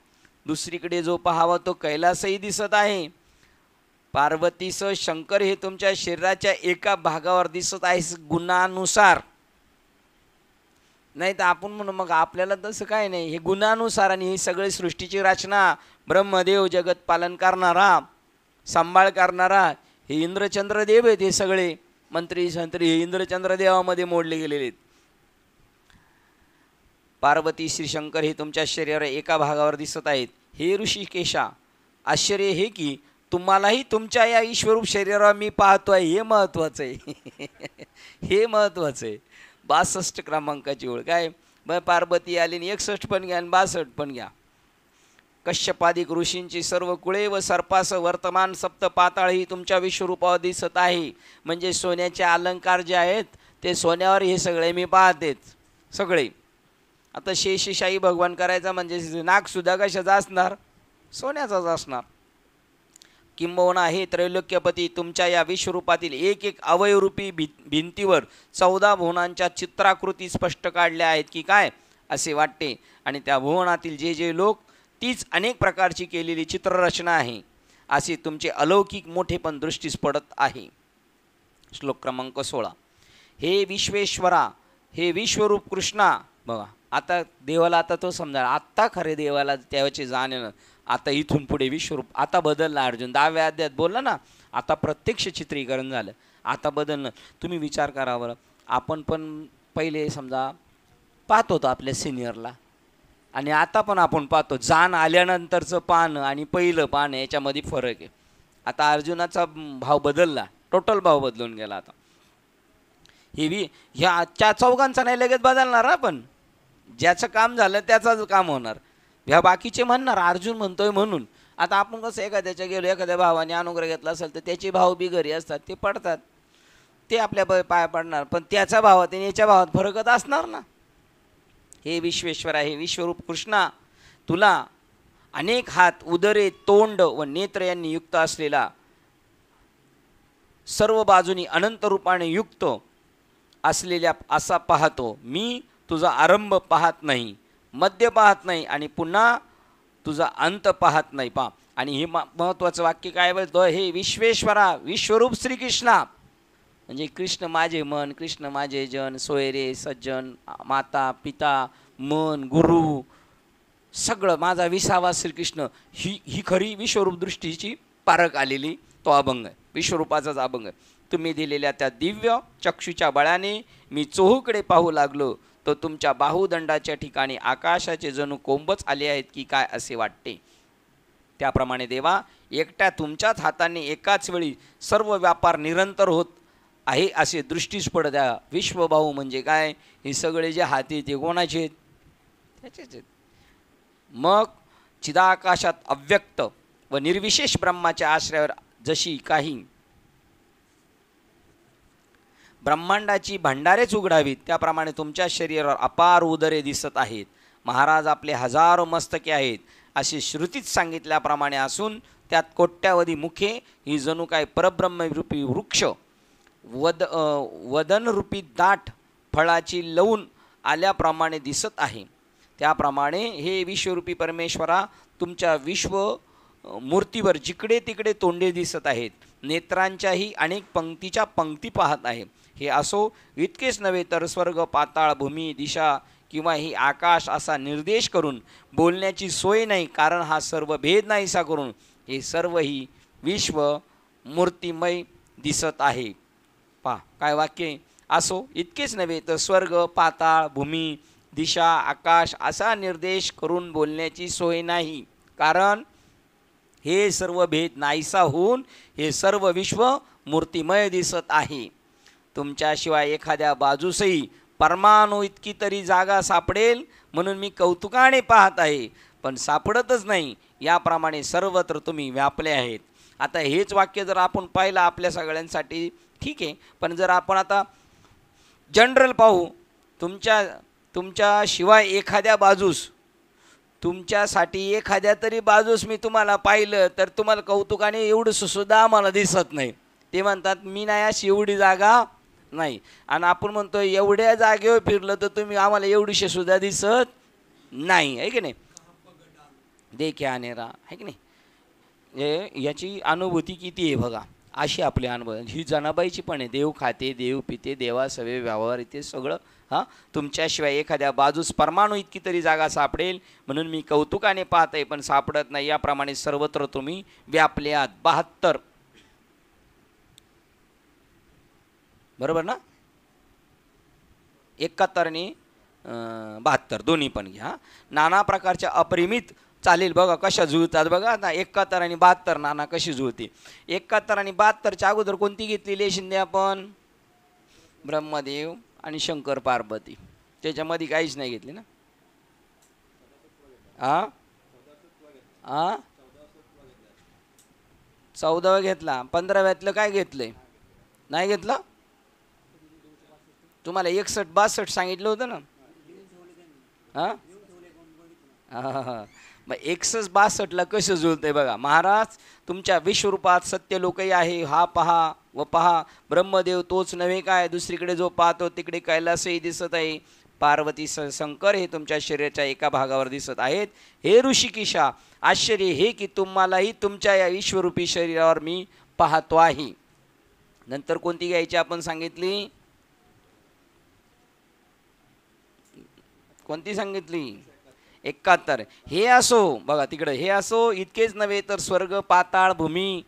दुसरीकडे जो पाहावा तो कैलासही दिसत आहे. पार्वतीसह शंकर हे तुमच्या शरीराच्या एका भागावर दिसत आहे गुणानुसार. नाही तर आपण म्हणू मग आपल्याला तसं काय नाही, हे गुणानुसार. आणि ही सगळी सृष्टीची रचना ब्रह्मदेव, जगत पालन करणारा, सांभाळ करणारा, हे इंद्रचंद्र देव आहेत. हे सगळे मंत्री संत्री हे इंद्रचंद्र देवामध्ये मोडले गेलेले आहेत. पार्वती श्री शंकर हे तुमच्या शरीरावर एका भागावर दिसत आहेत. हे ऋषिकेशा, आश्चर्य हे की तुम्हालाही तुमच्या या ईश्वरूप शरीरावर मी पाहतो आहे. हे महत्त्वाचं आहे. हे महत्त्वाचं आहे. 62 क्रमांकाची ओळ काय, मग पार्वती आली आणि 61 पण घ्या आणि 62 पण घ्या. कश्यपादिक ऋषींची सर्व कुळे व सर्पास वर्तमान सप्त पाताळ ही तुमच्या विश्वरूपावर दिसत आहे. म्हणजे सोन्याचे अलंकार जे आहेत ते सोन्यावर हे सगळे मी पाहतेच सगळे. आता शेषशाही भगवान करायचा म्हणजे नागसुद्धा कशाचा असणार, सोन्याचाच असणार. किंबहुना हे त्रैलोक्यपती तुमच्या या विश्वरूपातील एक एक अवयवरूपी भिंतीवर 14 भुवनांच्या चित्राकृती स्पष्ट काढल्या आहेत की काय असे वाटते. आणि त्या भुवनातील जे जे लोक तीच अनेक प्रकारची केलेली चित्ररचना आहे, असे तुमचे अलौकिक मोठेपण दृष्टीस पडत आहे. श्लोक क्रमांक 16. हे विश्वेश्वरा, हे विश्वरूप कृष्णा. बघा आता देवाला, आता तो समजा आत्ता खरे देवाला त्याचे जाणं. आता इथून पुढे विश्वरूप आता बदललं. अर्जुन 10व्या अध्यायात बोलला ना, आता प्रत्यक्ष चित्रीकरण झालं, आता बदलणं. तुम्ही विचार करा बरं, आपण पण पहिले समजा पाहत होतो आपल्या सिनियरला, आणि आता पण आपण पाहतो. जाण आल्यानंतरचं पान आणि पहिलं पान याच्यामध्ये फरक आहे. आता अर्जुनाचा भाव बदलला, टोटल भाव बदलून गेला. आता ह्या चौघांचा नाही लगेच बदलणार, आपण ज्याचं काम झालं त्याचंच काम होणार. ह्या बाकीचे म्हणणार अर्जुन म्हणतोय म्हणून. आता आपण कसं एखाद्याच्या गेलो, एखाद्या भावाने अनुग्रह घेतला असेल तर त्याचे भाव बी घरी असतात, ते पडतात, ते आपल्या पाया पडणार. पण त्याच्या भावात आणि याच्या भावात फरकच असणार ना. हे विश्वेश्वर आहे, विश्वरूप कृष्णा, तुला अनेक हात, उदरे, तोंड व नेत्र यांनी युक्त असलेला, सर्व बाजूनी अनंत रूपाने युक्त असलेल्या असा पाहतो मी. तुझा आरंभ पाहत नाही, मध्य पाहत नाही, आणि पुन्हा तुझा अंत पाहत नाही. पहा, आणि हे महत्त्वाचं वाक्य काय बोलतो, हे विश्वेश्वरा, विश्वरूप श्रीकृष्णा, म्हणजे कृष्ण माझे मन, कृष्ण माझे जन, सोयरे सज्जन, माता पिता, मन, गुरु, सगळं माझा विसावा श्रीकृष्ण. ही खरी विश्वरूप दृष्टीची पारख आलेली तो अभंग आहे, विश्वरूपाचाच अभंग आहे. तुम्ही दिलेल्या त्या दिव्य चक्षुच्या बळाने मी चोहूकडे पाहू लागलो, तो तुमच्या बाहुदंडाच्या ठिकाणी आकाशाचे जणू कोंबच आले आहेत की काय असे वाटते. त्याप्रमाणे देवा, एकट्या तुमच्याच हाताने एकाच वेळी सर्व व्यापार निरंतर होत आहे असे दृष्टीस पडत्या. विश्वभाऊ म्हणजे काय? हे सगळे जे हाती ते कोणाचे आहेत? त्याचेच आहेत. मग चिदाकाशात अव्यक्त व निर्विशेष ब्रह्माच्या आश्रयावर जशी काही ब्रह्मांडाची भांडारेच उघडावीत त्याप्रमाणे तुमच्या शरीरावर अपार उदरे दिसत आहेत. महाराज आपले हजारो मस्तके आहेत असे श्रुतीत सांगितल्याप्रमाणे असून त्यात कोट्यावधी मुखे ही जणू काय परब्रह्मरूपी वृक्ष वदनरूपी दाट फळाची लवून आल्याप्रमाणे दिसत आहे. त्याप्रमाणे हे विश्वरूपी परमेश्वरा तुमच्या विश्व मूर्तीवर जिकडे तिकडे तोंडे दिसत आहेत. नेत्रांच्याही अनेक पंक्तीच्या पंक्ती पाहत आहे. हे असो इतकेच नव्हे तर स्वर्ग पाताळ भूमी दिशा किंवा ही आकाश असा निर्देश करून बोलण्याची सोय नाही, कारण हा सर्व भेद नाहीसा करून हे सर्व ही विश्व मूर्तिमय दिसत आहे. पहा काय वाक्य. असो इतकेच नव्हे तर स्वर्ग पाताळ भूमी दिशा आकाश असा निर्देश करून बोलण्याची सोय नाही, कारण हे सर्व भेद नाहीसा होऊन हे सर्व विश्व मूर्तिमय दिसत आहे. तुमच्याशिवाय एखाद्या बाजूसही परमाणू इतकी तरी जागा सापडेल म्हणून मी कौतुकाने पाहत आहे, पण सापडतच नाही. याप्रमाणे सर्वत्र तुम्ही व्यापले आहेत. आता हेच वाक्य जर आपण पाहिलं आपल्या सगळ्यांसाठी ठीक आहे, पण जर आपण आता जनरल पाहू, तुमच्याशिवाय एखाद्या बाजूस तुमच्यासाठी एखाद्या तरी बाजूस मी तुम्हाला पाहिलं तर तुम्हाला कौतुकाने एवढंसं सुद्धा आम्हाला दिसत नाही. ते म्हणतात मी नाही अशी एवढी जागा नाही, आणि आपण म्हणतो एवढ्या जागेवर फिरलं तर तुम्ही आम्हाला एवढीशे सुद्धा दिसत नाही, आहे की नाही. देखे आनेरा आहे की नाही. याची अनुभूती किती आहे बघा. अशी आपली अनुभव ही जनाबाईची पण आहे. देव खाते देव पिते देवा सवे व्यवहार इथे सगळं. हां तुमच्याशिवाय एखाद्या बाजूस परमाणू इतकी तरी जागा सापडेल म्हणून मी कौतुकाने पाहत आहे, पण सापडत नाही. याप्रमाणे सर्वत्र तुम्ही व्यापले आहात. 72 बरोबर ना. 71 आणि 72 दोन्ही पण घ्या. नाना प्रकारच्या अपरिमित चालेल बघा कशा जुळतात बघा. आता 71 आणि 72 नाना कशी जुळते. 71 आणि 72च्या अगोदर कोणती घेतलेली शिंदे आपण? ब्रह्मदेव आणि शंकर पार्वती. त्याच्यामध्ये काहीच नाही घेतली ना. आ 14वा घेतला. 15व्यातलं काय घेतलंय? नाही घेतलं. तुम्हाला 61-62 सांगितलं होतं ना. हां हां मग 61-62ला कसं जुळतंय बघा. महाराज तुमच्या विश्वरूपात सत्य लोकही आहे हा पहा व पहा. ब्रह्मदेव तोच नव्हे काय, दुसरीकडे जो पाहतो तिकडे कैलासही दिसत आहे. पार्वती शंकर हे तुमच्या शरीराच्या एका भागावर दिसत आहेत. हे ऋषिकेशा आश्चर्य हे की तुम्हालाही तुमच्या या विश्वरूपी शरीरावर मी पाहतो आहे. नंतर कोणती घ्यायची आपण सांगितली? कोणती सांगितली? 71. हे असो बघा तिकडे. हे असो इतकेच नव्हे तर स्वर्ग पाताळ भूमी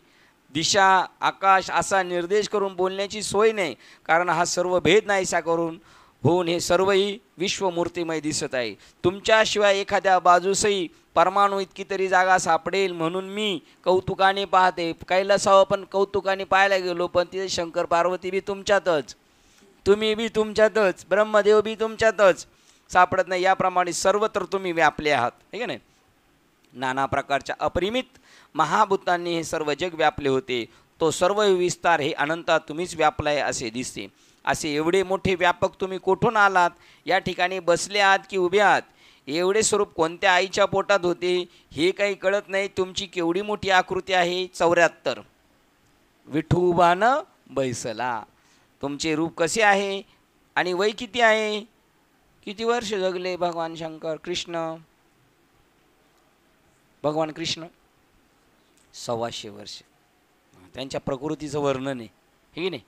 दिशा आकाश असा निर्देश करून बोलण्याची सोय नाही, कारण हा सर्व भेद नाहीसा करून होऊन हे सर्वही विश्वमूर्तिमय दिसत आहे. तुमच्याशिवाय एखाद्या बाजूसही परमाणू इतकी तरी जागा सापडेल म्हणून मी कौतुकाने पाहते. कैलासावर पण कौतुकाने पाहायला गेलो, पण तिथे शंकर पार्वती बी तुमच्यातच, तुम्ही बी तुमच्यातच, ब्रह्मदेव बी तुमच्यातच सापडत नाही. याप्रमाणे सर्वत्र तुम्ही व्यापले आहात, आहे की नाही. नाना प्रकारच्या अपरिमित महाभूतांनी हे सर्व जग व्यापले होते. तो सर्व विस्तार हे अनंतात तुम्हीच व्यापलाय असे दिसते. असे एवढे मोठे व्यापक तुम्ही कुठून आलात? या ठिकाणी बसले आहात की उभे आहात? एवढे स्वरूप कोणत्या आईच्या पोटात होते हे काही कळत नाही. तुमची केवढी मोठी आकृती आहे. 74 विठुबानं बैसला. तुमचे रूप कसे आहे आणि वय किती आहे? किती वर्ष जगले भगवान शंकर कृष्ण? भगवान कृष्ण 125 वर्ष. त्यांच्या प्रकृतीचं वर्णन आहे, हे नाही.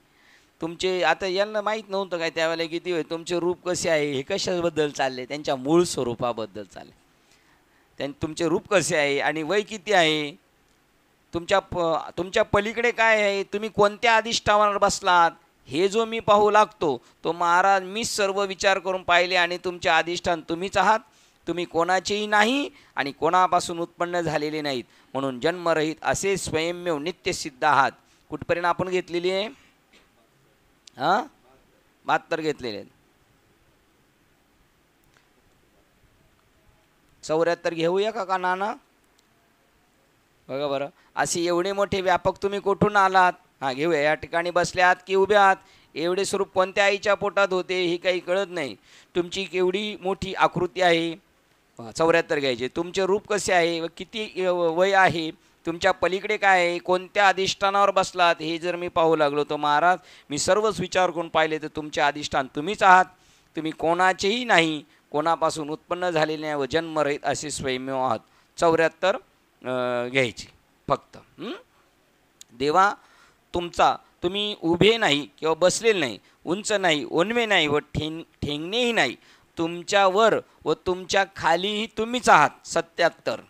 तुमचे आता यांना माहीत नव्हतं काय त्यावेळेला किती होय. तुमचे रूप कसे आहे हे कशाबद्दल चालले? त्यांच्या मूळ स्वरूपाबद्दल चालले. तुमचे रूप कसे आहे आणि वय किती आहे? तुमच्या पलीकडे काय आहे? तुम्ही कोणत्या अधिष्ठानावर बसलात हे जो मी पाहू लागतो तो महाराज मीच सर्व विचार करून पाहिले आणि तुमचे अधिष्ठान तुम्हीच आहात. तुम्ही कोणाचेही नाही आणि कोणापासून उत्पन्न झालेले नाहीत, म्हणून जन्मरहित असे स्वयंमेव नित्यसिद्ध आहात. कुठपर्यंत आपण घेतलेली आहे? 72 घेतलेले आहेत. 74 घेऊया का नाना? बघा बरं, असे एवढे मोठे व्यापक तुम्ही कुठून आलात? घेऊया. या ठिकाणी बसले आहात की उभे आहात? एवढे स्वरूप कोणत्या आईच्या पोटात होते हे काही कळत नाही. तुमची केवढी मोठी आकृती आहे? 74 घ्यायचे. तुमचे रूप कसे आहे व किती वय आहे? तुमच्या पलीकडे काय आहे? कोणत्या अधिष्ठानावर बसलात? हे जर मी पाहू लागलो तर महाराज मी सर्वच विचार करून पाहिले तर तुमचे अधिष्ठान तुम्हीच आहात. तुम्ही कोणाचेही नाही, कोणापासून उत्पन्न झालेले नाही व जन्मरहित असे स्वयंमेव आहात. 74 घ्यायचे फक्त. देवा तुमचा, तुम्ही उभे नाही किंवा बसलेले नाही, उंच नाही, ओनवे नाही व ठेंगणेही नाही. तुमच्यावर व तुमच्या खालीही तुम्हीच आहात. 77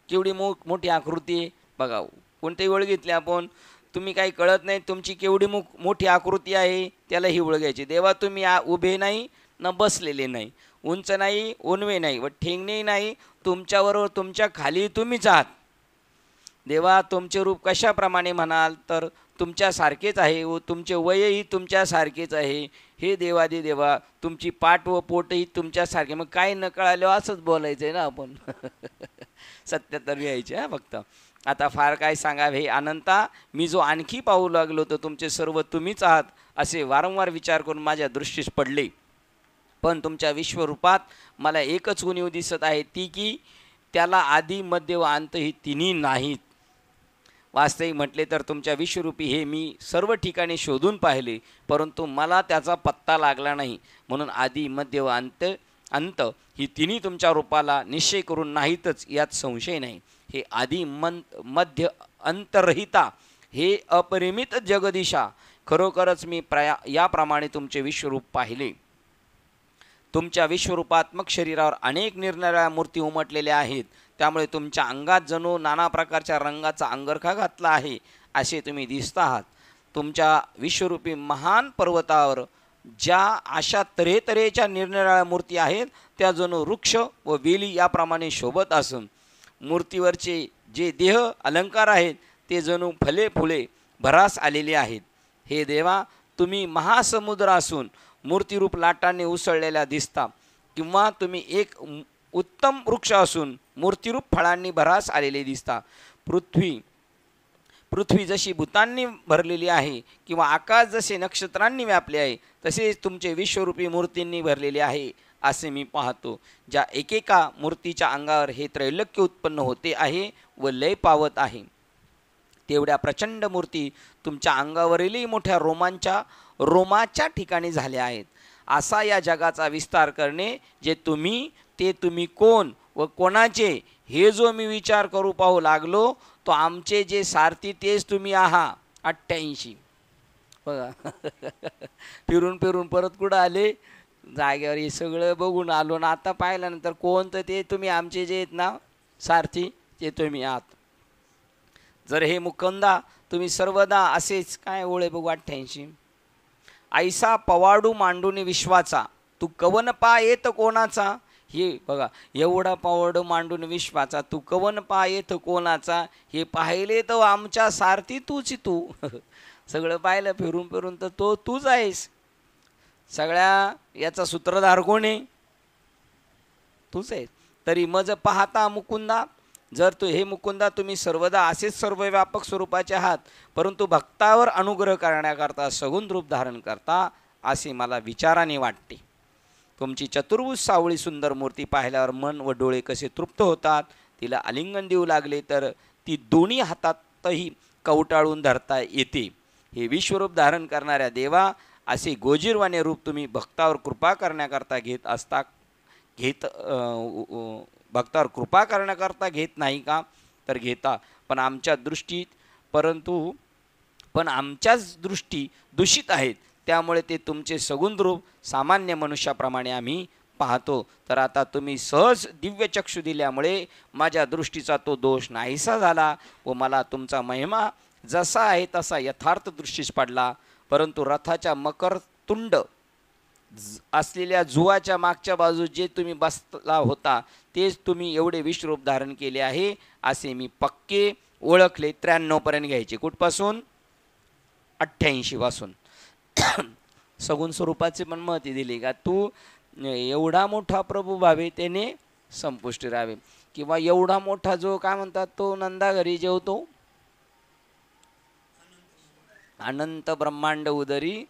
केवढी मोठी आकृती आहे बघा. कोणतेही वळ घेतले आपण, तुम्ही काही कळत नाही, तुमची केवढी मोठी आकृती आहे त्याला ही वळ घ्यायची. देवा तुम्ही उभे नाही न बसलेले नाही, उंच नाही, ओनवे नाही व ठेंगणे नाही. तुमच्यावर व तुमच्या खाली तुम्हीच आहात. देवा तुमचे रूप कशाप्रमाणे म्हणाल तर तुमच्यासारखेच आहे व तुमचे वयही तुमच्यासारखेच आहे. हे देवादी देवा तुमची पाठ व पोटही तुमच्यासारखे. मग काय न कळालं असंच बोलायचं आहे ना आपण. 77 घ्यायचे फक्त. आता फार काय सांगावे हे अनंता, मी जो आणखी पाहू लागलो तर तुमचे सर्व तुम्हीच आहात असे वारंवार विचार करून माझ्या दृष्टीस पडले. पण तुमच्या विश्वरूपात मला एकच उणीव दिसत आहे, ती की त्याला आदी मध्य व अंत ही तिन्ही नाहीत. वास्तविक म्हटले तर तुमच्या विश्वरूपी हे मी सर्व ठिकाणी शोधून पाहिले, परंतु मला त्याचा पत्ता लागला नाही. म्हणून आदी मध्य व अंत ही तिन्ही तुमच्या रूपाला निश्चय करून नाहीतच यात संशय नाही. हे आदी मध्य अंतरहिता, हे अपरिमित जगदिशा, खरोखरच मी याप्रमाणे तुमचे विश्वरूप पाहिले. तुमच्या विश्वरूपात्मक शरीरावर अनेक निरनिराळ्या मूर्ती उमटलेल्या आहेत. त्यामुळे तुमच्या अंगात जणू नाना प्रकारच्या रंगाचा अंगरखा घातला आहे असे तुम्ही दिसता आहात. तुमच्या विश्वरूपी महान पर्वतावर ज्या अशा तऱ्हेतऱ्हेच्या निरनिराळ्या मूर्ती आहेत त्या जणू वृक्ष व वेली याप्रमाणे शोभत असून मूर्तीवरचे जे देह अलंकार आहेत ते जणू फले फुले भरास आलेले आहेत. हे देवा तुम्ही महासमुद्र असून मूर्तिरूप लाटांनी उसळलेल्या दिसता, किंवा तुम्ही एक उत्तम वृक्ष असून मूर्तिरूप फळांनी भरास आलेले दिसता. पृथ्वी जशी भूतांनी भरलेली आहे किंवा आकाश जसे नक्षत्रांनी व्यापले आहे तसेच तुमचे विश्वरूपी मूर्तींनी भरलेले आहे असे मी पाहतो. ज्या एकेका मूर्तीच्या अंगावर हे त्रैलोक्य उत्पन्न होते आहे व लय पावत आहे, तेवढ्या प्रचंड मूर्ती तुमच्या अंगावरीलही मोठ्या रोमाच्या ठिकाणी झाल्या आहेत. असा या जगाचा विस्तार करणे जे तुम्ही, ते तुम्ही कोण व कोणाचे, हे जो मी विचार करू पाहू लागलो तो आमचे जे सारथी तेच तुम्ही आहात. 88 बघा. फिरून फिरून परत कुठं आले? जागेवर. हे सगळं बघून आलो ना, आता पाहिल्यानंतर कोणतं ते तुम्ही आमचे जे आहेत ना सारथी ते तुम्ही आहात. जर हे मुकुंदा तुम्ही सर्वदा असेच काय ओळे बघू. 88 ऐसा पवाडू मांडून विश्वाचा तू कवन पा येत कोणाचा. हे बघा, एवढा पवाडू मांडून विश्वाचा तू कवन पा येत कोणाचा. हे पाहिले तर आमच्या सारथी तूच. तू सगळं पाहिलं फिरून फिरून तर तूच आहेस. सगळ्या याचा सूत्रधार कोण आहे? तूच आहे. तरी मज पाहता मुकुंदा, जर तू हे मुकुंदा तुम्ही सर्वदा असेच सर्व व्यापक स्वरूपाचे आहात, परंतु भक्तावर अनुग्रह करण्याकरता सगुण रूप धारण करता असे मला विचाराने वाटते. तुमची चतुर्भुज सावळी सुंदर मूर्ती पाहिल्यावर मन व डोळे कसे तृप्त होतात. तिला आलिंगन देऊ लागले तर ती दोन्ही हातातही कवटाळून धरता येते. हे विश्वरूप धारण करणाऱ्या देवा, असे गोजीरवाणे रूप तुम्ही भक्तावर कृपा करण्याकरता भक्तावर कृपा करण्याकरता घेत नाही का? तर घेता. पण आमच्याच दृष्टी दूषित आहेत, त्यामुळे ते तुमचे सगुण रूप सामान्य मनुष्याप्रमाणे आम्ही पाहतो. तर आता तुम्ही सहज दिव्य चक्षु दिल्यामुळे माझ्या दृष्टीचा तो दोष नाहीसा झाला व मला तुमचा महिमा जसा आहे तसा यथार्थ दृष्टीस पडला. परंतु रथाच्या मकरतुंड असलेल्या जुवाच्या मागच्या बाजूस जे तुम्ही बसला होता तेच तुम्ही एवढे विश्वरूप धारण केले आहे असे मी पक्के ओळखले. 93 पर्यंत घ्यायचे. कुठपासून? 88 पासून. सगुण स्वरूपाचे पण महती दिली का तू एवढा मोठा प्रभू भावे त्याने संपुष्टी राहावे, किंवा एवढा मोठा जो काय म्हणतात तो नंदा घरी जेवतो अनंत ब्रह्मांड उदरी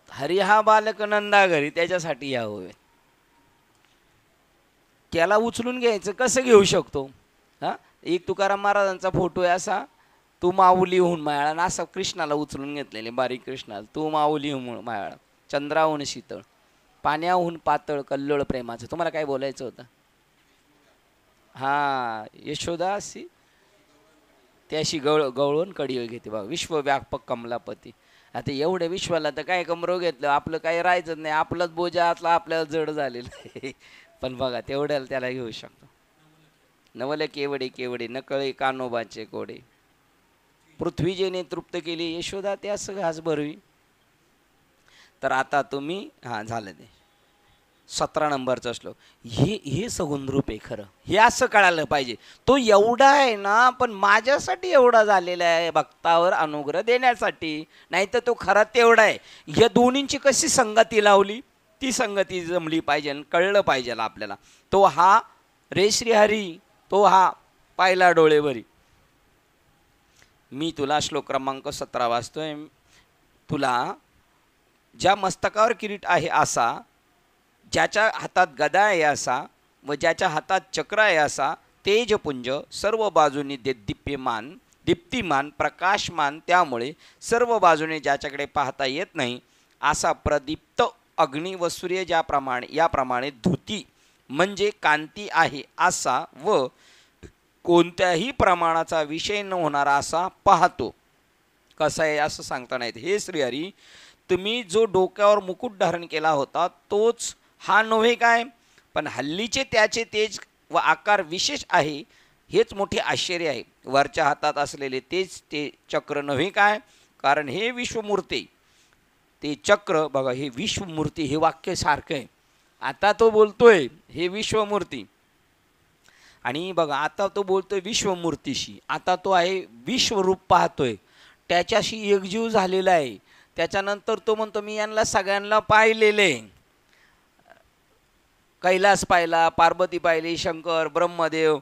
हरी हा बालक नंदा घरी, त्याच्यासाठी या होय. त्याला उचलून घ्यायचं कसं घेऊ शकतो? हा, एक तुकाराम महाराजांचा फोटो आहे असा, तू माऊली होऊन मायाळा, असं कृष्णाला उचलून घेतलेले बारीक कृष्णाला, तू माऊली होऊन मायाळा, चंद्राहून शीतळ, पाण्याहून पातळ कल्लोळ प्रेमाचं. तुम्हाला काय बोलायचं होतं? हा, यशोदा अशी त्याशी गवळून कडी घेते बा, विश्वव्यापक कमलापती. आता एवढ्या विश्वाला तर काय कमरो घेतलं, आपलं काही राहायचंच नाही, आपलंच बोजा आतला आपल्याला जड झालेलं आहे. पण बघा तेवढ्याला त्याला घेऊ शकतो. नवले केवडे केवडे नकळे कानोबाचे कोडे, पृथ्वी जेने तृप्त केली यशोदा त्यास घास भरवी. तर आता तुम्ही हां झालं ते 17 नंबरचा श्लोक. हे सगुण रूप आहे खरं, हे असं कळायला पाहिजे. तो एवढा आहे ना, पण माझ्यासाठी एवढा झालेला आहे, भक्तावर अनुग्रह देण्यासाठी, नाही तर तो खरा तेवढा आहे. या दोन्हींची कशी संगती लावली, ती संगती जमली पाहिजे, कळलं पाहिजे आपल्याला. तो हा रे श्रीहरी, तो हा पाहिला डोळेवरी. मी तुला श्लोक क्रमांक 17 वाचतोय. तुला ज्या मस्तकावर किरीट आहे असा, ज्याच्या हातात गदा आहे असा व ज्याच्या हातात चक्र आहे असा, तेजपुंज सर्व बाजूनी दीप्तिमान प्रकाशमान, त्यामुळे सर्व बाजूने ज्याच्याकडे पाहता येत नाही असा प्रदीप्त अग्नी व सूर्य ज्याप्रमाणे याप्रमाणे धुती म्हणजे कांती आहे असा, व कोणत्याही प्रमाणाचा विषय न होणारा असा पाहतो. कसा आहे असं सांगता नाहीत. हे श्रीहरी, तुम्ही जो डोक्यावर मुकुट धारण केला होता तोच हा नव्हे काय, पण हल्लीचे त्याचे तेज व आकार विशेष आहे, हेच मोठे आश्चर्य आहे. वरच्या हातात असलेले तेच ते चक्र नव्हे काय, कारण हे विश्वमूर्ती, ते चक्र बघा, हे विश्वमूर्ती, हे वाक्य सारखं आहे. आता तो बोलतोय हे विश्वमूर्ती, आणि बघा आता तो बोलतोय विश्वमूर्तीशी. आता तो आहे विश्वरूप पाहतोय, त्याच्याशी एकजीव झालेला आहे. त्याच्यानंतर तो म्हणतो मी यांना सगळ्यांना पाहिलेले, कैलास पाहिला, पार्वती पाहिली, शंकर, ब्रह्मदेव,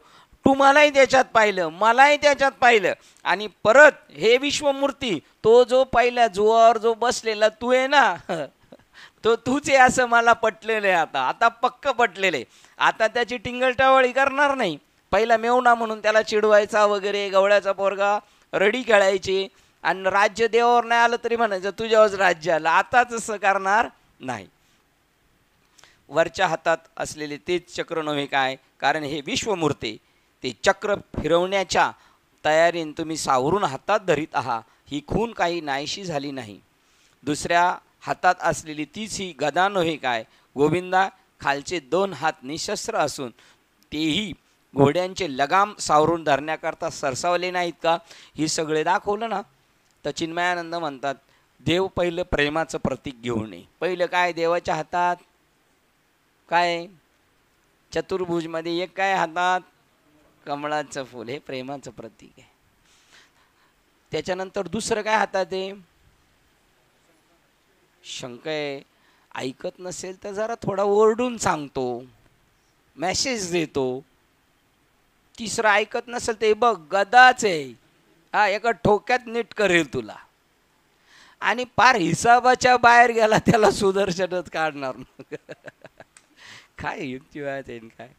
तुम्हालाही त्याच्यात पाहिलं, मलाही त्याच्यात पाहिलं. आणि परत हे विश्वमूर्ती, तो जो पहिला जुवावर जो बसलेला तू आहे ना, तो तूच आहे असं मला पटलेलं आहे. आता पक्क पटलेलं आहे. आता त्याची टिंगलटावळी करणार नाही. पहिला मेवणा म्हणून त्याला चिडवायचा वगैरे, गवळ्याचा पोरगा, रडी खेळायची, आणि राज्य देवावर नाही आलं तरी म्हणायचं तुझ्यावर राज्य आलं. आता तसं करणार नाही. वरच्या हातात असलेले तेच चक्र नव्हे काय, कारण हे विश्वमूर्ती, ते चक्र फिरवण्याच्या तयारीने तुम्ही सावरून हातात धरीत आहात. ही खून काही नाहीशी झाली नाही. दुसऱ्या हातात असलेली तीच ही गदा नव्हे काय, गोविंदा, खालचे 2 हात निशस्त्र असून तेही घोड्यांचे लगाम सावरून धरण्याकरता सरसावले नाहीत का. ही सगळे दाखवलं ना, तर चिन्मयानंद म्हणतात देव पहिलं प्रेमाचं प्रतीक घेऊन ये. पहिलं काय, देवाच्या हातात काय, चतुर्भुजमध्ये एक काय हातात कमळाचं फूल, हे प्रेमाचं प्रतीक आहे. त्याच्यानंतर दुसरं काय हातात आहे, शंख आहे. ऐकत नसेल तर जरा थोडा ओरडून सांगतो, मेसेज देतो. तिसरं ऐकत नसेल तर बघ गदाच आहे, हा एका ठोक्यात नीट करेल तुला. आणि पार हिसाबाच्या बाहेर गेला त्याला सुदर्शनच काढणार. काय युक्तिवाद आहे काय.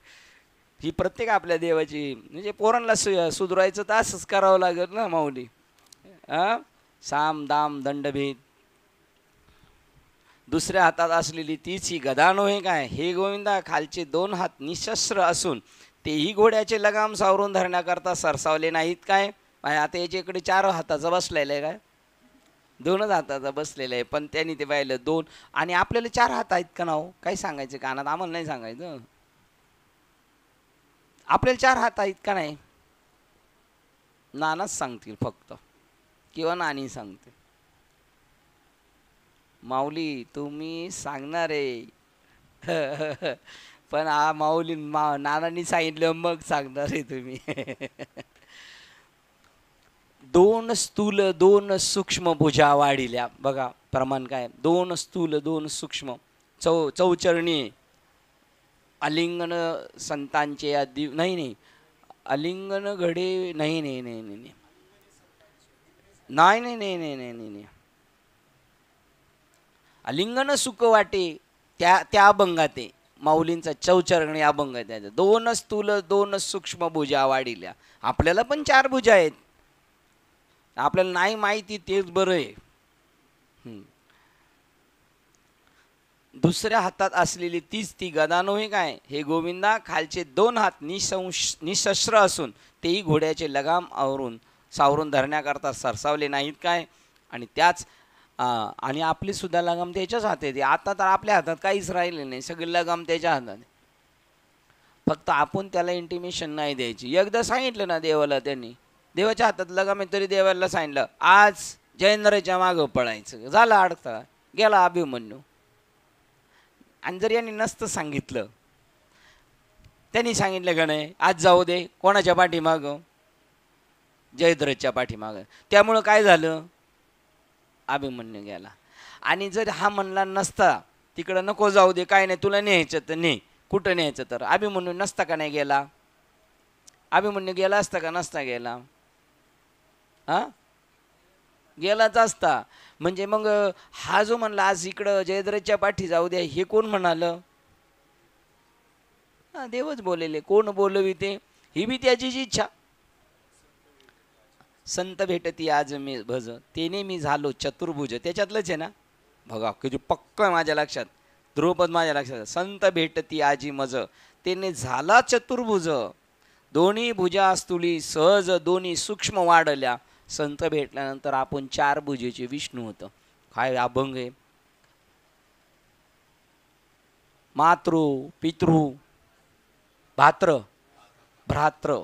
ही प्रत्येक आपल्या देवाची, म्हणजे पोरांना सुधरायचं तर असंच करावं लागेल ना माऊली. साम दाम दंडभेद. दुसऱ्या हातात असलेली तीच ही गदा नव्हे काय, हे गोविंदा, खालचे 2 हात निशस्त्र असून तेही घोड्याचे लगाम सावरून धरण्याकरता सरसावले नाहीत काय. आता याच्याकडे 4 हाताचा बसलेला आहे काय, 2च हाताचा बसलेला आहे. पण त्यांनी ते पाहिलं 2, आणि आपल्याला 4 हात आहेत का नाव, काय सांगायचं कानात, आम्हाला नाही सांगायचं. आपल्याला 4 हात आहेत का नाही, नानाच सांगतील फक्त, किंवा नानी सांगते. माऊली तुम्ही सांगणार आहे पण हा माऊली नानांनी सांगितलं मग सांगणार आहे तुम्ही दोन स्थूल दोन सूक्ष्म भुजा वाढिल्या. बघा प्रमाण काय, दोन स्थूल दोन सूक्ष्म चौचरणी आलिंगन संतांचे आदि नाही नाही आलिंगन घडे नाही नाही नाही नाही नाही नाही नाही नाही नाही नाही नाही आलिंगन सुख वाटे त्या अभंगाते माऊलींचा चौचरणी अभंग आहे त्याचा. दोन स्थूल दोन सूक्ष्म भुजा वाढिल्या. आपल्याला पण चार भुजा आहेत, आपल्याला नाही माहिती तेच बरं आहे. दुसऱ्या हातात असलेली तीच ती गदा नव्हे काय हे गोविंदा. खालचे दोन हात निशस्त्र असून तेही घोड्याचे लगाम सावरून धरण्याकरता सरसावले नाहीत काय. आणि त्याच आणि आपली सुद्धा लगाम त्याच्याच हातात आहे. आता तर आपल्या हातात काहीच राहिले नाही, सगळे लगाम त्याच्या हातात. फक्त आपण त्याला इंटिमेशन नाही द्यायची. एकदा सांगितलं ना देवाला, त्यांनी देवाच्या हातात लगाम आहे तरी देवाला सांगितलं आज जयेंद्रच्या मागं पळायचं. झालं अडथळा, गेला अभिमन्यू. आणि जर यांनी नसतं सांगितलं, त्यांनी सांगितलं का नाही आज जाऊ दे, कोणाच्या पाठीमागं, जयद्रथच्या पाठीमागं. त्यामुळं काय झालं, अभिमन्यू गेला. आणि जर हा म्हणला नसता तिकडं नको जाऊ दे, काय नाही तुला न्यायचं तर ने, कुठं न्यायचं तर, अभिमन्यू नसता का नाही गेला. अभिमन्यू गेला असता का नसता गेला, हा गेलाच असता. म्हणजे मग हा जो म्हणला आज इकडं जयद्रथच्या पाठी जाऊ द्या, हे कोण म्हणालं, हा देवच बोलेले. कोण बोलवी ते, ही बी त्याचीच इच्छा. संत भेटती आज मी भज तेने मी झालो चतुर्भुज, त्याच्यातलंच आहे ना. बघा किती पक्क माझ्या लक्षात, ध्रुपद माझ्या लक्षात. संत भेटती आजी मज तेने झाला चतुर्भुज, दोन्ही भुजा स्थूली सहज दोन्ही सूक्ष्म वाढल्या. संत भेटल्यानंतर आपण चार भुजेचे विष्णू होतं. काय अभंग आहे. मातृ पितृ भात्र भ्रात्र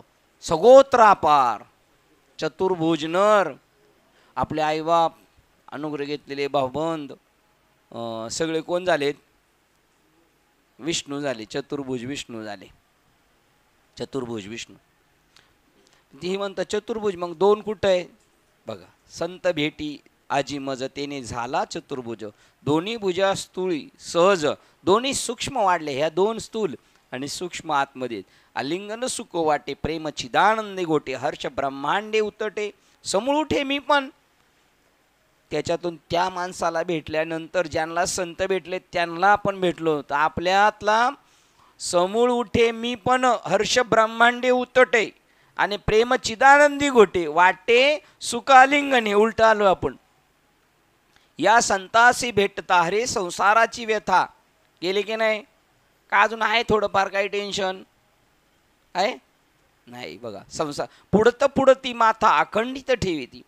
सगोत्र अपार चतुर्भुज नर. आपले आईबाप, अनुग्रह घेतलेले भाऊबंद सगळे कोण झालेत, विष्णू झाले. चतुर्भुज विष्णू झाले, चतुर्भुज विष्णू. ती म्हणतं चतुर्भुज, मग दोन कुठं आहे बघा. संत भेटी आजी मज तेने झाला चतुर्भुज, दोन्ही भुजा स्थूळी सहज दोन्ही सूक्ष्म वाढले. ह्या दोन स्थूल आणि सूक्ष्म आतमध्ये आलिंगन सुख वाटे, प्रेम चिदानंदे गोटे, हर्ष ब्रह्मांडे उतटे समूळ उठे मी पण. त्याच्यातून त्या माणसाला भेटल्यानंतर ज्यांना संत भेटले त्यांना आपण भेटलो, तर आपल्यातला समूळ उठे मी पण, हर्ष ब्रह्मांडे उतटे आणि प्रेम चिदानंदी गोटे, वाटे सुख आलिंगने. उलट आलो आपण. या संतासी भेटता हरे संसाराची व्यथा. गेले की नाही का, अजून आहे थोडंफार काही टेन्शन आहे नाही. बघा संसार पुढं ती माथा अखंडित ठेवी ती.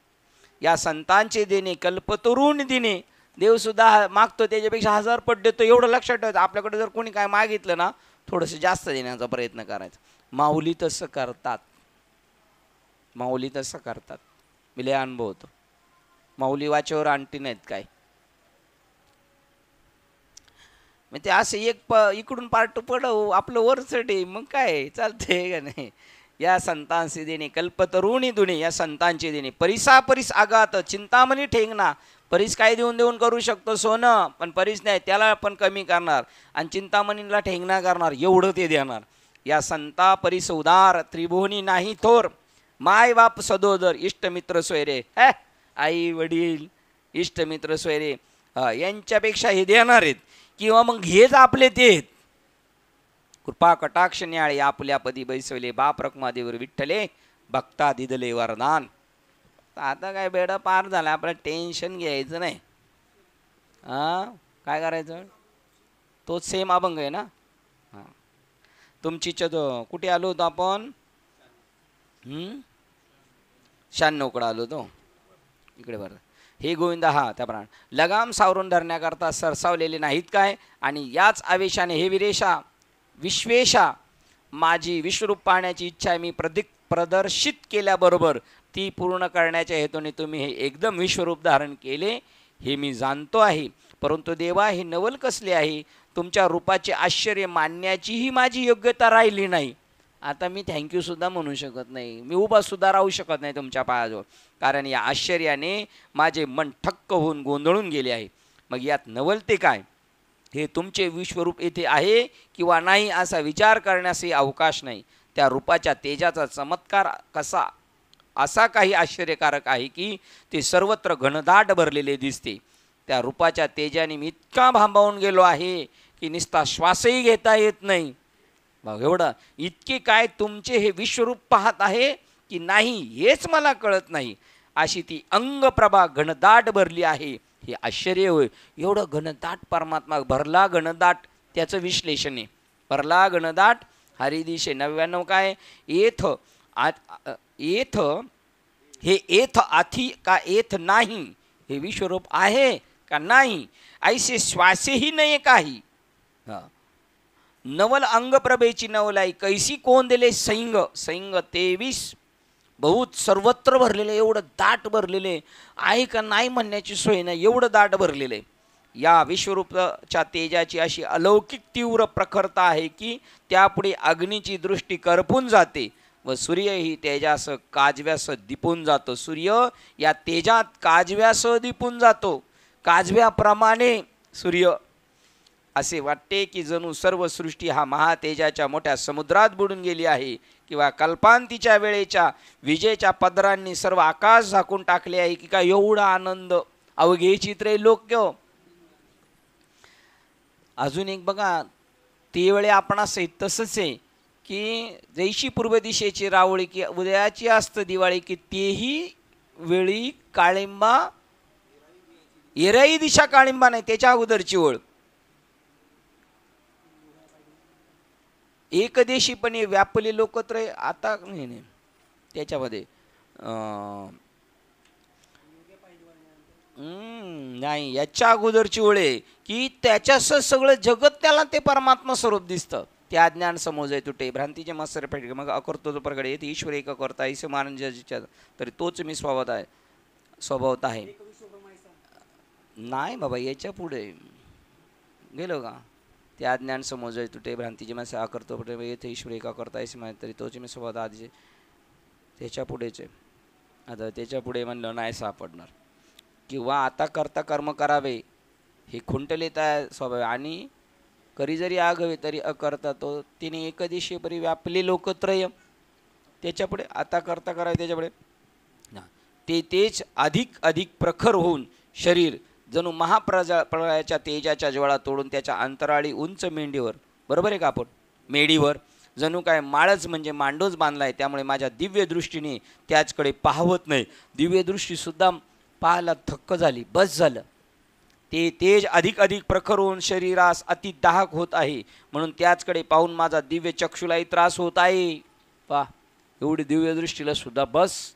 या संतांचे देणे कल्पतरुण दिने. देवसुद्धा मागतो त्याच्यापेक्षा 1000 पट देतो, एवढं लक्षात ठेवायचं. आपल्याकडे जर कोणी काय मागितलं ना, थोडंसं जास्त देण्याचा प्रयत्न करायचा. माऊली तसं करतात, माऊली तसं करतात. मी लय अनुभव होतो. माऊली वाचेवर आणती नाहीत काय, मग ते असं इकडून पार्ट पडव आपलं वरचढ आहे, मग काय चालतंय का नाही. या संतांचे देणे कल्पतरुणी दुणे, या संतांचे देणे परिसा परिस आगात चिंतामणी ठेंगणा. परीस काय देऊन करू शकतो सोनं, पण परीस नाही, त्याला आपण कमी करणार आणि चिंतामणीला ठेंगणा करणार, एवढं ते देणार. या संता परिस उदार त्रिभुवनी नाही थोर, माय बाप सदोदर इष्टमित्र सोयरे. आई वडील इष्टमित्र सोयरे यांच्यापेक्षा हे देणार आहेत, किंवा मग हेच आपले ते आहेत. कृपा कटाक्ष न्याळे आपल्या पदी बैसवले, बाप रखमादेवर विठ्ठले भक्ता दिदले वरदान. आता काय बेडा पार झाला, आपल्याला टेन्शन घ्यायचं नाही. काय करायचं, तोच सेम अभंग आहे ना. हां तुमची कुठे आलो होतो आपण, 96कडे आलो होतो इकडे. बरं हे गोविंदा हा त्याप्रमाणे लगाम सावरून धरण्याकरता सरसावलेले नाहीत काय. आणि याच आवेशाने हे विरेशा विश्वेशा माझी विश्वरूप पाहण्याची इच्छा मी प्रदर्शित केल्याबरोबर ती पूर्ण करण्याच्या हेतूने तुम्ही हे एकदम विश्वरूप धारण केले हे मी जाणतो आहे. परंतु देवा हे नवल कसले आहे, तुमच्या रूपाचे आश्चर्य मानण्याचीही माझी योग्यता राहिली नाही. आता मी थँक्यूसुद्धा म्हणू शकत नाही, मी उभासुद्धा राहू शकत नाही तुमच्या पायाजवळ, कारण या आश्चर्याने माझे मन ठक्क होऊन गोंधळून गेले आहे. मग यात नवल ते काय, हे तुमचे विश्वरूप येथे आहे किंवा नाही असा विचार करण्यासही अवकाश नाही. त्या रूपाच्या तेजाचा चमत्कार कसा असा काही आश्चर्यकारक आहे की ते सर्वत्र घनदाट भरलेले दिसते. त्या रूपाच्या तेजाने मी इतका भांबावून गेलो आहे की नुसता श्वासही घेता येत नाही. बघ एवढं, इतके काय तुमचे हे विश्वरूप पाहत आहे की नाही हेच मला कळत नाही. अशी ती अंगप्रभा घनदाट भरली आहे. हे आश्चर्य होय, एवढं घनदाट परमात्मा भरला. घनदाट त्याचं विश्लेषण आहे. भरला घनदाट हरिदिशे 99 काय एथ एथ हे एथ आथी का एथ नाही, हे विश्वरूप आहे का नाही, ऐसे श्वासेही नाही काही. नवल अंगप्रभेची नवलाई कैसी कोण दिले सैंग, सैंग 23 बहुत सर्वत्र भरलेले, एवढं दाट भरलेले आहे का नाही म्हणण्याची सोय नाही, एवढं दाट भरलेले. या विश्वरूपाच्या तेजाची अशी अलौकिक तीव्र प्रखरता आहे की त्यापुढे अग्नीची दृष्टी करपून जाते व सूर्यही तेजास काजव्यास दिपून जातो. सूर्य या तेजात काजव्यास दिपून जातो, काजव्याप्रमाणे सूर्य. असे वाटते की जणू सर्व सृष्टी हा महातेजाच्या मोठ्या समुद्रात बुडून गेली आहे किंवा कल्पांतीच्या वेळेच्या विजेच्या पदरांनी सर्व आकाश झाकून टाकले आहे की काय एवढा आनंद. अवघे चित्रे लोक्य. अजून एक बघा, ते वेळे आपण असं तसंच आहे की जैशी पूर्व दिशेची रावळी की उदयाची असतं दिवाळी की तेही वेळी काळिंबा, येराई दिशा काळिंबा नाही, त्याच्या अगोदरची ओळ. एकदेशीपणे व्यापले लोकत्र आता नाही त्याच्यामध्ये नाही, याच्या अगोदरची ओळ आहे की त्याच्यासह सगळं जगत त्याला ते परमात्मा स्वरूप दिसतं. त्या ज्ञान समोजय तुटे भ्रांतीचे मत्सर पेट मग अकर्तो तो प्रगडे येते ईश्वर एक करता ऐसे मान ज्याच्या तरी तोच मी स्वभावत आहे, स्वभावत आहे. नाही बाबा, याच्या पुढे गेलो का, त्या ज्ञान समोजय तुटे भ्रांतीचे मत्सर अकर्तो येते ईश्वर एका करता ऐसे मान तरी तोच मी स्वभावत आधीचे, त्याच्या पुढेचे. आता त्याच्या पुढे म्हणलं नाही सापडणार. किंवा आता करता कर्म करावे हे खुंटलेत आहे स्वभाव आणि करी जरी आगवे तरी अकर्ता तो तिने एकदिशीय परी व्यापले लोकत्रय. त्याच्यापुढे आता करता करावे त्याच्यापुढे ते तेज अधिक अधिक प्रखर होऊन शरीर जणू महाप्रळयाच्या तेजाच्या ज्वाळा तोडून त्याच्या अंतराळी उंच मेंढीवर, बरोबर आहे का आपण, मेढीवर जणू काय माळच म्हणजे मांडोच बांधलाय. त्यामुळे माझ्या दिव्य दृष्टीने त्याचकडे पाहवत नाही. दिव्य दृष्टीसुद्धा पाहायला थक्क झाली, बस झालं. ते तेज अधिक अधिक प्रखर होऊन शरीरास अति दाहक होत आहे म्हणून त्याचकडे पाहून माझा दिव्य चक्षुलाही त्रास होत आहे. पहा एवढी दिव्य दृष्टीला सुद्धा बस.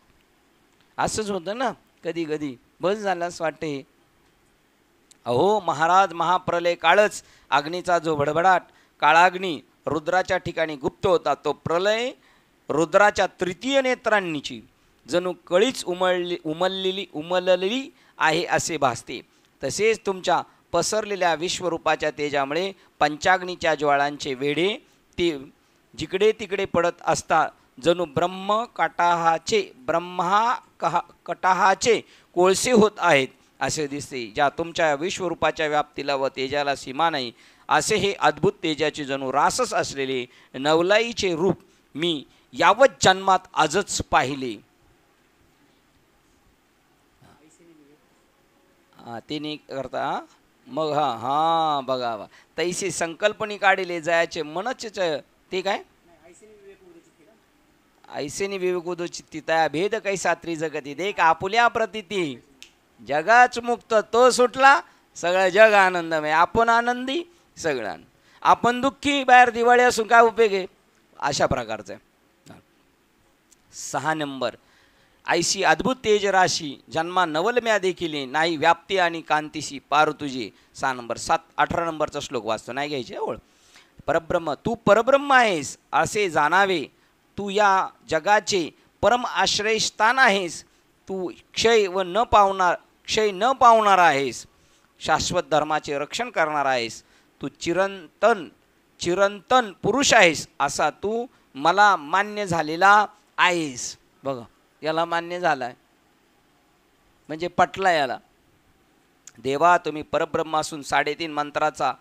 असंच होतं ना कधी कधी, बस झालाच वाटते. अहो महाराज, महाप्रलय काळच अग्नीचा जो भडभडाट काळाग्नी रुद्राच्या ठिकाणी गुप्त होता, तो प्रलय रुद्राच्या तृतीय नेत्रांनीची जणू कळीच उमललेली आहे असे भासते. तसेच तुमच्या पसरलेल्या विश्वरूपाच्या तेजामुळे पंचाग्नीच्या ज्वाळांचे वेढे ते जिकडे तिकडे पडत असता जणू कटाहाचे कोळसे होत आहेत असे दिसते. ज्या तुमच्या विश्वरूपाच्या व्याप्तीला व तेजाला सीमा नाही असे हे अद्भुत तेजाचे जणू रासच असलेले नवलाईचे रूप मी यावत जन्मात आजच पाहिले. तिने करता मग हा बघा तैसे संकल्पनी काढले जायचे मनच ते काय ऐसेनी विवेक उदो चित्ती तया भेद कैसा त्रिजगती देख आपुल्या प्रतिती जगाच मुक्त तो सुटला सगळं जग आनंदमय. आपण आनंदी सगळं, आपण दुःखी बाहेर दिवाळी असून काय उपयोग आहे, अशा प्रकारचं. 6 नंबर ऐशी अद्भुत तेज राशी जन्मा नवलम्या देखील नाही व्याप्ती आणि कांतीशी पार तुझे. 6 नंबर 18 नंबरचा श्लोक वाचतो, नाही घ्यायचे ओळ. परब्रह्म तू परब्रह्म आहेस असे जाणावे, तू या जगाचे परम आश्रयस्थान आहेस, तू क्षय न पावणार आहेस. शाश्वत धर्माचे रक्षण करणार आहेस, तू चिरंतन चिरंतन पुरुष आहेस असा तू मला मान्य झालेला आहेस. बघा, याला मान्य झालाय म्हणजे पटला याला. देवा तुम्ही परब्रह्म असून 3.5 मंत्राचा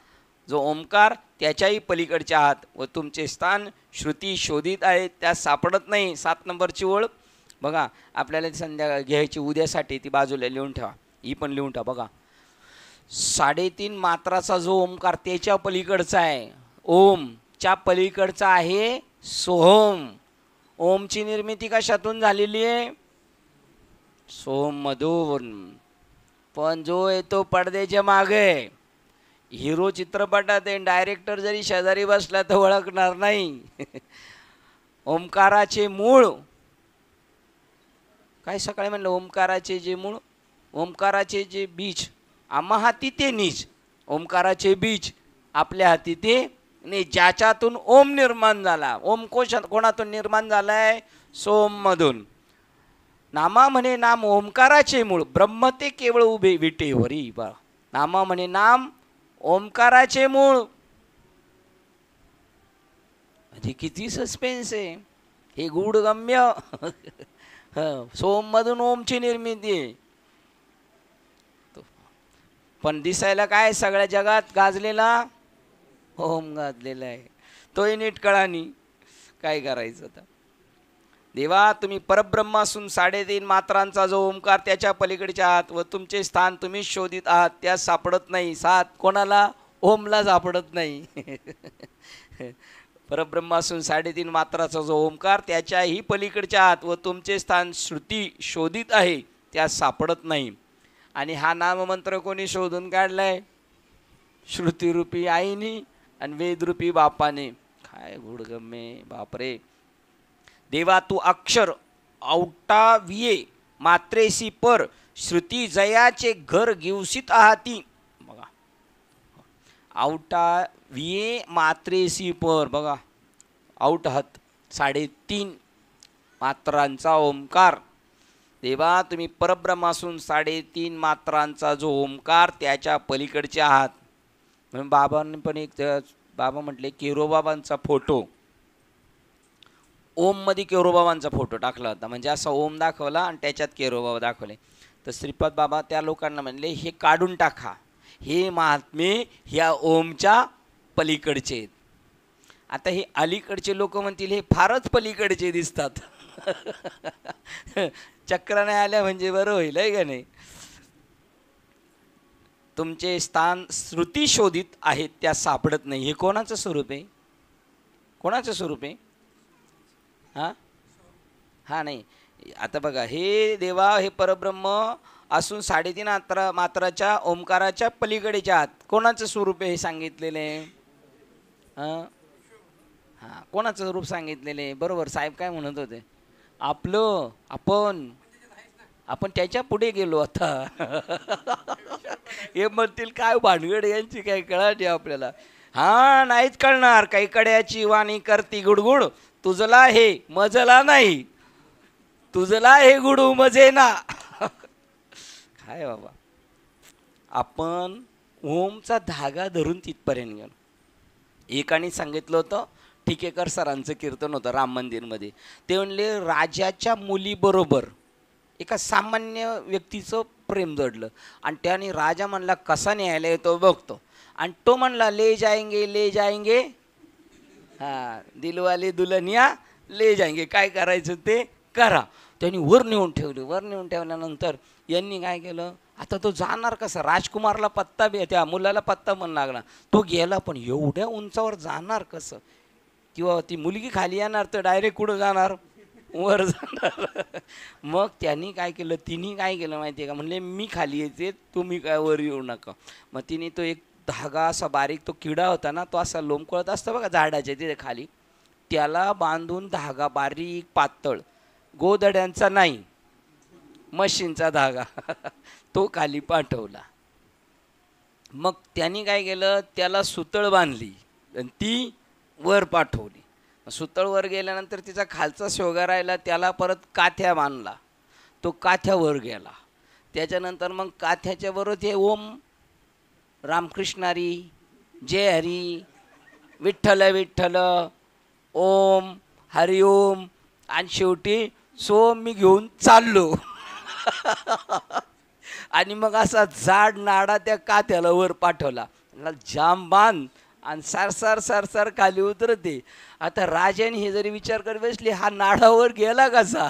जो ओंकार त्याच्याही पलीकडचे आहात व तुमचे स्थान श्रुती शोधित आहे त्यास सापडत नाही. 7 नंबरची ओळ बघा, आपल्याला संध्याकाळी घ्यायची उद्यासाठी, ती बाजूला लिहून ठेवा, ही पण लिहून ठेवा. बघा 3.5 मात्राचा जो ओंकार त्याच्या पलीकडचा आहे, ओमच्या पलीकडचा आहे सोहम. ओमची निर्मिती कशातून झालेली आहे? सोहम मधून. पण जो येतो पडद्याच्या मागे, हिरो चित्रपटात आहे, डायरेक्टर जरी शेजारी बसला तर ओळखणार नाही. ओंकाराचे मूळ काय सकाळी म्हणलं, ओंकाराचे जे मूळ, ओंकाराचे जे बीज आम्हा हाती ते नीज, ओंकाराचे बीज आपल्या हाती ते नाही, ज्याच्यातून ओम निर्माण झाला. ओम कोणातून निर्माण झालाय? सोममधून. नामा म्हणे नाम ओंकाराचे मूळ, ब्रह्म ते केवळ उभे विटेवरी. बा, नामा म्हणे नाम ओंकाराचे मूळ. म्हणजे किती सस्पेन्स आहे हे, गूढगम्य. सोममधून ओमची निर्मिती आहे. पण दिसायला काय सगळ्या जगात गाजलेला ओम गाजलेला आहे, तोही नीट कळानी. काय करायचं आता? देवा तुम्ही परब्रह्म असून 3.5 मात्रांचा जो ओंकार त्याच्या पलीकडच्या आहात व तुमचे स्थान तुम्ही शोधित आहात त्यास सापडत नाही. 7 कोणाला? ओमला सापडत नाही. परब्रह्म असून 3.5 मात्राचा जो ओंकार त्याच्याही पलीकडच्या आहात व तुमचे स्थान श्रुती शोधित आहे त्यास सापडत नाही. आणि हा नाममंत्र कोणी शोधून काढलाय? श्रुतीरूपी आईनी आणि वेदरूपी बापाने. काय गुडगम्मे, बापरे. देवा तू अक्षर औटाविये मात्रेसी पर श्रुती जयाचे घर घेऊसित आहाती. बघा, औटाविये मात्रेसी पर, बघा औट हात 3.5 मात्रांचा ओंकार. देवा तुम्ही परब्रह्म असून 3.5 मात्रांचा जो ओंकार त्याच्या पलीकडचे आहात. म्हणून बाबांनी पण एक, बाबा म्हटले केरोबाबांचा फोटो, ओममध्ये केरोबाबांचा फोटो टाकला होता, म्हणजे असा ओम दाखवला आणि त्याच्यात केरोबाबा दाखवले. तर श्रीपाद बाबा त्या लोकांना म्हणले हे काढून टाका, हे महात्मे ह्या ओमच्या पलीकडचे आहेत. आता हे अलीकडचे लोक म्हणतील हे फारच पलीकडचे दिसतात. चक्र नाही आल्या म्हणजे बरं होईल आहे का नाही. तुमचे स्थान श्रुती शोधित आहेत त्या सापडत नाही. हे कोणाचं स्वरूप आहे? कोणाचं स्वरूप आहे? हा नाही, आता बघा, हे देवा हे परब्रह्म असून 3.5 मात्राच्या ओंकाराच्या पलीकडेच्या आत कोणाचं स्वरूप आहे हे सांगितलेलं आहे? हां, कोणाचं स्वरूप सांगितलेलं आहे? बरोबर, साहेब काय म्हणत होते? आपलं, आपण त्याच्या पुढे गेलो आता. हे म्हणतील काय भानगड यांची, काय कळाली आपल्याला. हा, नाहीच कळणार. काही कड्याची वाणी करती गुडगुड, तुझला हे मजला नाही, तुझला हे गुडू मजे ना. काय बाबा, आपण ओमचा धागा धरून तिथपर्यंत गेलो. एकाने सांगितलं होतं, टिकेकर सरांचं कीर्तन होतं राम मंदिरमध्ये. ते म्हणले राजाच्या मुलीबरोबर एका सामान्य व्यक्तीचं प्रेम जडलं आणि त्याने राजा म्हणला कसा न्यायला येतो बघतो, आणि तो म्हणला ले जाएंगे. हां, दिलवाले दुल्हनिया ले जाएंगे, काय करायचं ते करा. त्यांनी वर नेऊन ठेवले. वर नेऊन ठेवल्यानंतर यांनी काय केलं, आता तो जाणार कसा? राजकुमारला पत्ता त्या मुलाला पत्ता पण लागला, तो गेला, पण एवढ्या उंचावर जाणार कसं? किंवा ती मुलगी खाली येणार तर डायरेक्ट कुठं जाणार? वर जाणार. मग त्यांनी काय केलं, तिने काय केलं माहिती आहे का? म्हणले मी खाली येते, तुम्ही काय वर येऊ नका. मग तिने तो एक धागा असा बारीक, तो किडा होता ना, तो असा लोंबकळत असतं बघा झाडाच्या तिथे खाली, त्याला बांधून धागा बारीक पातळ, गोधड्यांचा नाही, मशीनचा धागा, तो खाली पाठवला. मग त्यांनी काय केलं, त्याला सुतळ बांधली आणि ती वर पाठवली. सुतळ वर गेल्यानंतर तिचा खालचा शेवगा राहिला, त्याला परत काथ्या बांधला, तो काथ्यावर गेला. त्याच्यानंतर मग काथ्याच्या बरोबर ते ओम रामकृष्णारी, जय हरी, विठ्ठल विठ्ठल, ओम हरिओम, आणि शेवटी सोम मी घेऊन चाललो. आणि मग असा जाड नाडा त्या कात्याला वर पाठवला, जाम बांध आणि सरसर सरसर खाली उतरते. आता राजाने हे जरी विचार करत बसले, हा नाडावर गेला कसा?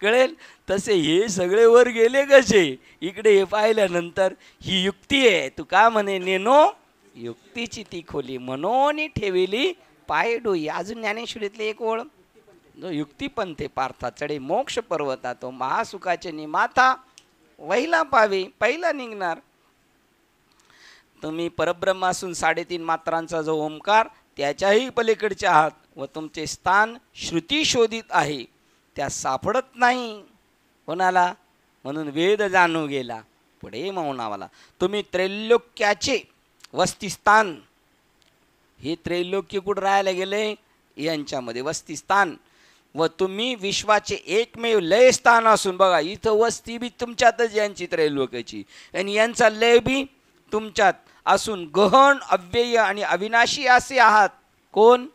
कळेल तसे हे सगळे वर गेले कसे. इकडे हे पाहिल्यानंतर ही युक्ती आहे. तू का म्हणे नेनो युक्तीची ती खोली, मनोनी ठेविली पाय डोई. अजून ज्ञानेश्वरीतले एक ओळ, जो युक्तिपंथे पार्था चढे मोक्ष पर्वता, तो महासुखाचे निमाता वहिला पावे पहिला निघणार. तुम्ही परब्रह्म असून 3.5 मात्रांचा जो ओंकार त्याच्याही पलीकडचे आहात व तुमचे स्थान श्रुती शोधित आहे, त्या सापडत नाही कोणाला. म्हणून वेद जाणू गेला पुढे मौनावाला. तुम्ही त्रैलोक्याचे वस्तिस्थान, हे त्रैलोक्य कुठं राहायला गेले? यांच्यामध्ये वस्तिस्थान. व तुम्ही विश्वाचे एकमेव लय स्थान असून, बघा इथं वस्ती बी तुमच्यातच यांची त्रैलोक्याची, आणि यांचा लय बी तुमच्यात असून गहन अव्यय आणि अविनाशी असे आहात. कोण?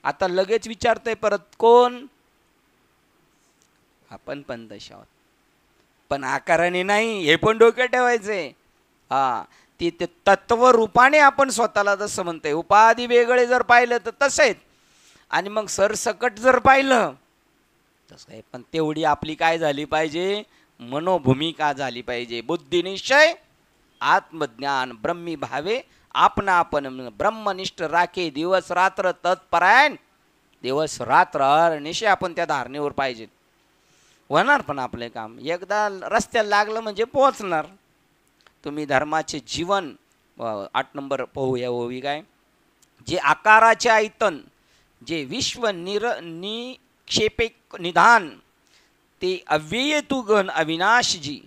आता लगेच विचारतंय परत, कोण? आपण पण तसे आहोत, पण आकाराने नाही, हे पण डोक्यात ठेवायचंय. हा, ते तत्व रूपाने आपण स्वतःला जसं म्हणतोय. उपाधी वेगळे जर पाहिलं तर तसे आहेत, आणि मग सरसकट जर पाहिलं तसं आहे. पण तेवढी आपली काय झाली पाहिजे? मनोभूमिका झाली पाहिजे. बुद्धिनिश्चय आत्मज्ञान ब्रह्मी भावे आपणा आपण, ब्रह्मनिष्ठ राखे दिवस रात्र तत्परायण. दिवस रात्र निश्चय आपण त्या धारणेवर पाहिजे. होणार पण आपले काम. एकदा रस्त्याला लागलं म्हणजे पोहोचणार. तुम्ही धर्माचे जीवन 8 नंबर पाहूया ओवी काय. जे आकाराचे ऐतन, जे विश्व निक्षेपिक निधान, ते अव्यय तू गण अविनाशजी.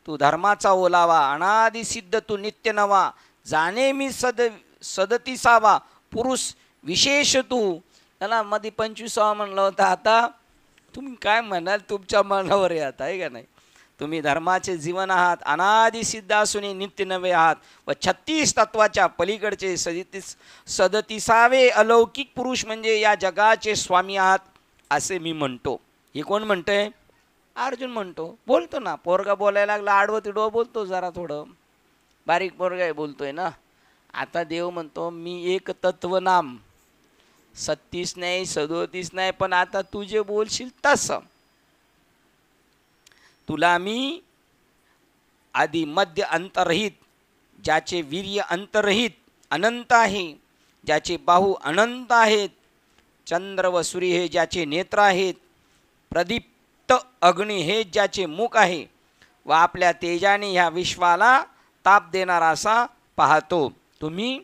तू धर्माचा ओलावा अनादि सिद्ध तू नित्य नवा, जाणे मी सदतीसावा पुरुष विशेष तू. त्याला मध्ये 25वा म्हणलं होतं. आता तुम्ही काय म्हणाल, तुमच्या मनावर येत आहे का नाही. तुम्ही धर्माचे जीवन आहात, अनादि सिद्ध असून नित्य नवे आहात, व 36 तत्वाच्या पलीकडचे 37वे अलौकिक पुरुष म्हणजे या जगाचे स्वामी आहात असे मी म्हणतो. हे कोण म्हणतंय? अर्जुन म्हणतो. बोलतो ना, पोरगा बोलायला लागला आडवं तिडवं बोलतो, जरा थोडं बारीक पोरगा बोलतोय ना. आता देव म्हणतो मी एक तत्व नाम, 36 नाही 37 नाही, पण आता तू जे बोलशील तसं. तुला मी आदि मध्य अंतरहित, ज्याचे वीर्य अंतरहित अनंत आहे, ज्याचे बाहू अनंत आहेत, चंद्र व सूर्य हे ज्याचे नेत्र आहेत, प्रदीप्त अग्नी हे ज्याचे मुख आहे, व आपल्या तेजाने ह्या विश्वाला ताप देणारा असा पाहतो. तुम्ही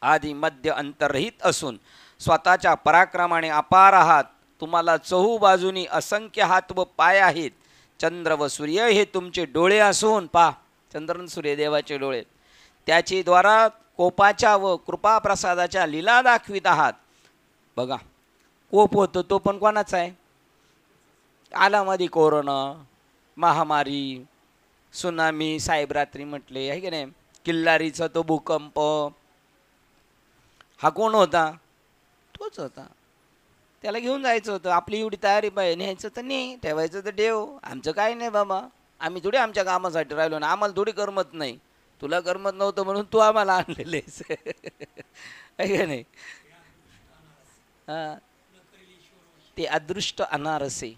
आदि मध्य अंतरहित असून स्वतःच्या पराक्रमाने अपार आहात. तुम्हाला चहूबाजूनी असंख्य हात व पाय आहेत. चंद्र व सूर्य हे तुमचे डोळे असून, पा चंद्र सूर्य देवाचे डोळे, त्याचे द्वारा कोपाच्या व कृपा प्रसादाच्या लीला दाखवित आहात. बघा कोप होतो तो पण कोणाचा आहे? आला मध्ये कोरोना, महामारी, सुनामी, साहेबरात्री म्हटले आहे की नाही, किल्लारीचा तो भूकंप, हा कोण होता? तोच होता. त्याला घेऊन जायचं होतं. आपली एवढी तयारी पाहिजे, न्यायचं तर नाही, ठेवायचं तर ठेव. आमचं काय नाही बाबा, आम्ही थोडी आमच्या कामासाठी राहिलो ना, आम्हाला थोडी करमत नाही. तुला करमत नव्हतं म्हणून तू आम्हाला आणलेले आहे का नाही. हां, ते अदृष्ट अनारसे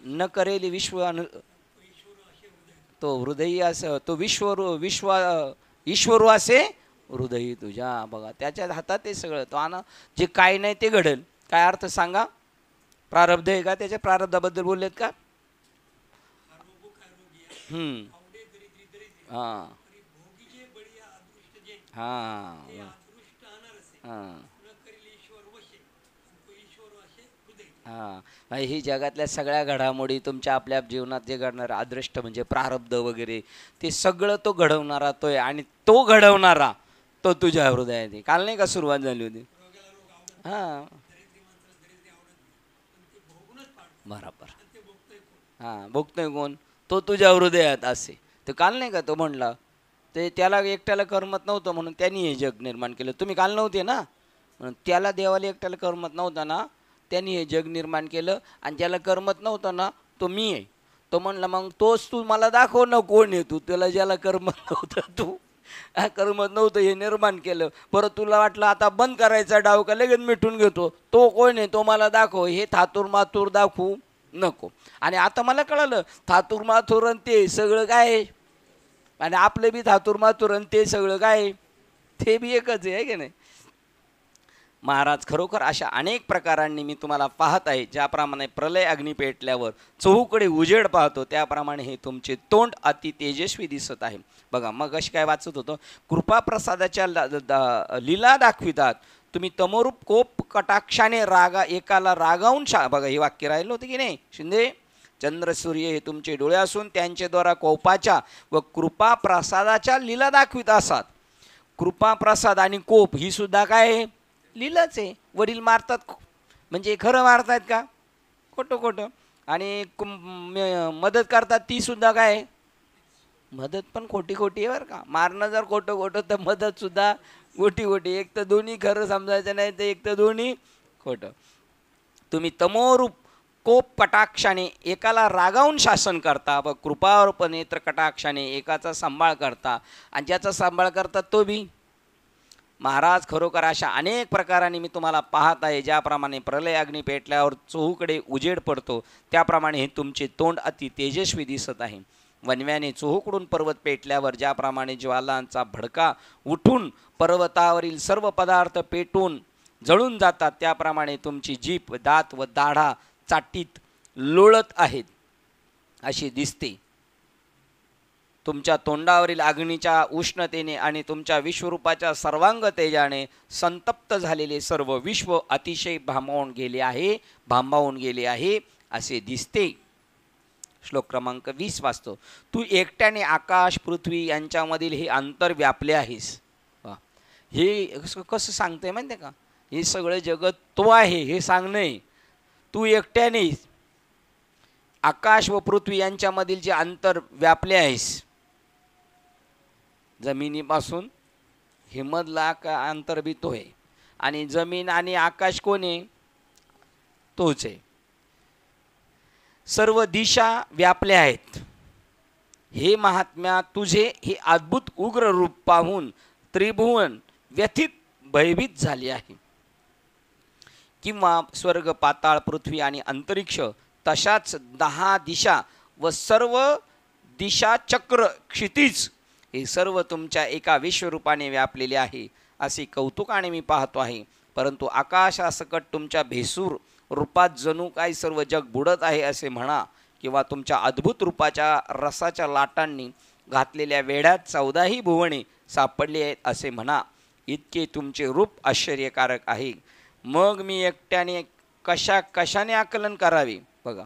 न करेल विश्व तो हृदयी असे, तो ईश्वरू असे हृदयी तुझ्या. बघा त्याच्या हातात ते सगळं. तो आणा जे काय नाही ते घडेल. काय अर्थ सांगा? प्रारब्ध आहे का? त्याच्या प्रारब्धाबद्दल बोललेत का? हां हां हां हां. ही जगातल्या सगळ्या घडामोडी तुमच्या आपल्या जीवनात जे घडणारं अदृष्ट म्हणजे प्रारब्ध वगैरे, ते सगळं तो घडवणारा तो आहे. आणि तो घडवणारा तो तुझ्या हृदयात. काल नाही का सुरुवात झाली होती? हां बरोबर. हां भोगतोय कोण? तो तुझ्या हृदयात असे. तर काल नाही का तो म्हणला, ते त्याला एकट्याला करमत नव्हतं म्हणून त्यांनी हे जग निर्माण केलं. तुम्ही काल नव्हते ना, म्हणून त्याला देवाला एकट्याला करमत नव्हता ना, त्यांनी हे जग निर्माण केलं. आणि ज्याला करमत नव्हतं ना तो मी आहे. तो म्हणला मग तोच तू मला दाखव ना कोण आहे तू, त्याला ज्याला करमत नव्हतं तू करमत नव्हतं हे निर्माण केलं. परत तुला वाटलं आता बंद करायचा डाव का लगेच मिटून घेतो, तो कोण आहे तो मला दाखव. हे थातूर मातूर दाखवू नको. आणि आता मला कळालं थातूर माथुर आणि ते सगळं काय आहे, आणि आपलं बी थातूर माथुर आणि ते सगळं काय आहे, ते बी एकच आहे की नाही. महाराज खरोखर अशा अनेक प्रकारांनी मी तुम्हाला पाहत आहे. ज्याप्रमाणे प्रलय अग्नी पेटल्यावर चहूकडे उजेड पाहतो, त्याप्रमाणे हे तुमचे तोंड अति तेजस्वी दिसत आहे. बघा मग अशी काय वाचत होतं, कृपाप्रसादाच्या लीला दाखवितात तुम्ही तमोरूप कोप कटाक्षाने एकाला रागावून बघा हे वाक्य राहिलं होतं की नाही शिंदे. चंद्र सूर्य हे तुमचे डोळे असून त्यांच्याद्वारा कोपाच्या व कृपा प्रसादाच्या लीला दाखवित असतात. कृपा प्रसाद आणि कोप ही सुद्धा काय आहे, लीलाच आहे. वडील मारतात म्हणजे खरं मारतायत का, खोटं खोटं. आणि मदत करतात ती सुद्धा काय, मदत पण खोटी खोटी आहे बरं का. मारणं जर खोटं खोटं तर मदत सुद्धा खोटी खोटी. एक तर दोन्ही खरं समजायचं नाही तर एक तर दोन्ही खोटं. तुम्ही तमोरूप कोप कटाक्षाने एकाला रागावून शासन करता व कृपारूप नेत्र कटाक्षाने एकाचा सांभाळ करता, आणि ज्याचा सांभाळ करतात तो बी. महाराज खरोखर अशा अनेक प्रकारांनी मी तुम्हाला पाहत आहे. ज्याप्रमाणे प्रलय अग्नी पेटल्यावर चहूकडे उजेड पडतो, त्याप्रमाणे हे तुमचे तोंड अति तेजस्वी दिसत आहे. वनव्याने चहूकडून पर्वत पेटल्यावर ज्याप्रमाणे ज्वालांचा भडका उठून पर्वतावरील सर्व पदार्थ पेटून जळून जातात, त्याप्रमाणे तुमची जीभ दात व दाढा चाटीत लोळत आहेत अशी दिसते. तुमच्या तोंडावरील अग्नीच्या उष्णतेने आणि तुमच्या विश्वरूपाच्या सर्वांग तेजाने संतप्त झालेले सर्व विश्व अतिशय भांबावून गेले आहे असे दिसते. श्लोक क्रमांक 20 वाचतो. तू एकट्याने आकाश पृथ्वी यांच्यामधील हे अंतर व्यापले आहेस. हे कसं सांगते माहिती का, हे सगळं जगत तो आहे हे सांगणे. तू एकट्याने आकाश व पृथ्वी यांच्यामधील जे अंतर व्यापले आहेस, जमिनीपासून हिमदला का अंतर बी तो आहे, आणि जमीन आणि आकाश कोण आहे, तोच आहे. सर्व दिशा व्यापल्या आहेत. हे महात्म्या तुझे हे अद्भुत उग्र रूप पाहून त्रिभुवन व्यथित भयभीत झाले आहे. किंवा स्वर्ग पाताळ पृथ्वी आणि अंतरिक्ष तशाच 10 दिशा व सर्व दिशा चक्र क्षितिज हे सर्व तुमच्या एका विश्वरूपाने व्यापलेले आहे असे कौतुकाने मी पाहतो आहे. परंतु आकाशासकट तुमच्या भेसूर रूपात जणू काही सर्व जग बुडत आहे असे म्हणा, किंवा तुमच्या अद्भुत रूपाच्या रसाच्या लाटांनी घातलेल्या वेढ्यात 14ही भुवने सापडली आहेत असे म्हणा. इतके तुमचे रूप आश्चर्यकारक आहे. मग मी एकट्याने कशाने आकलन करावे. बघा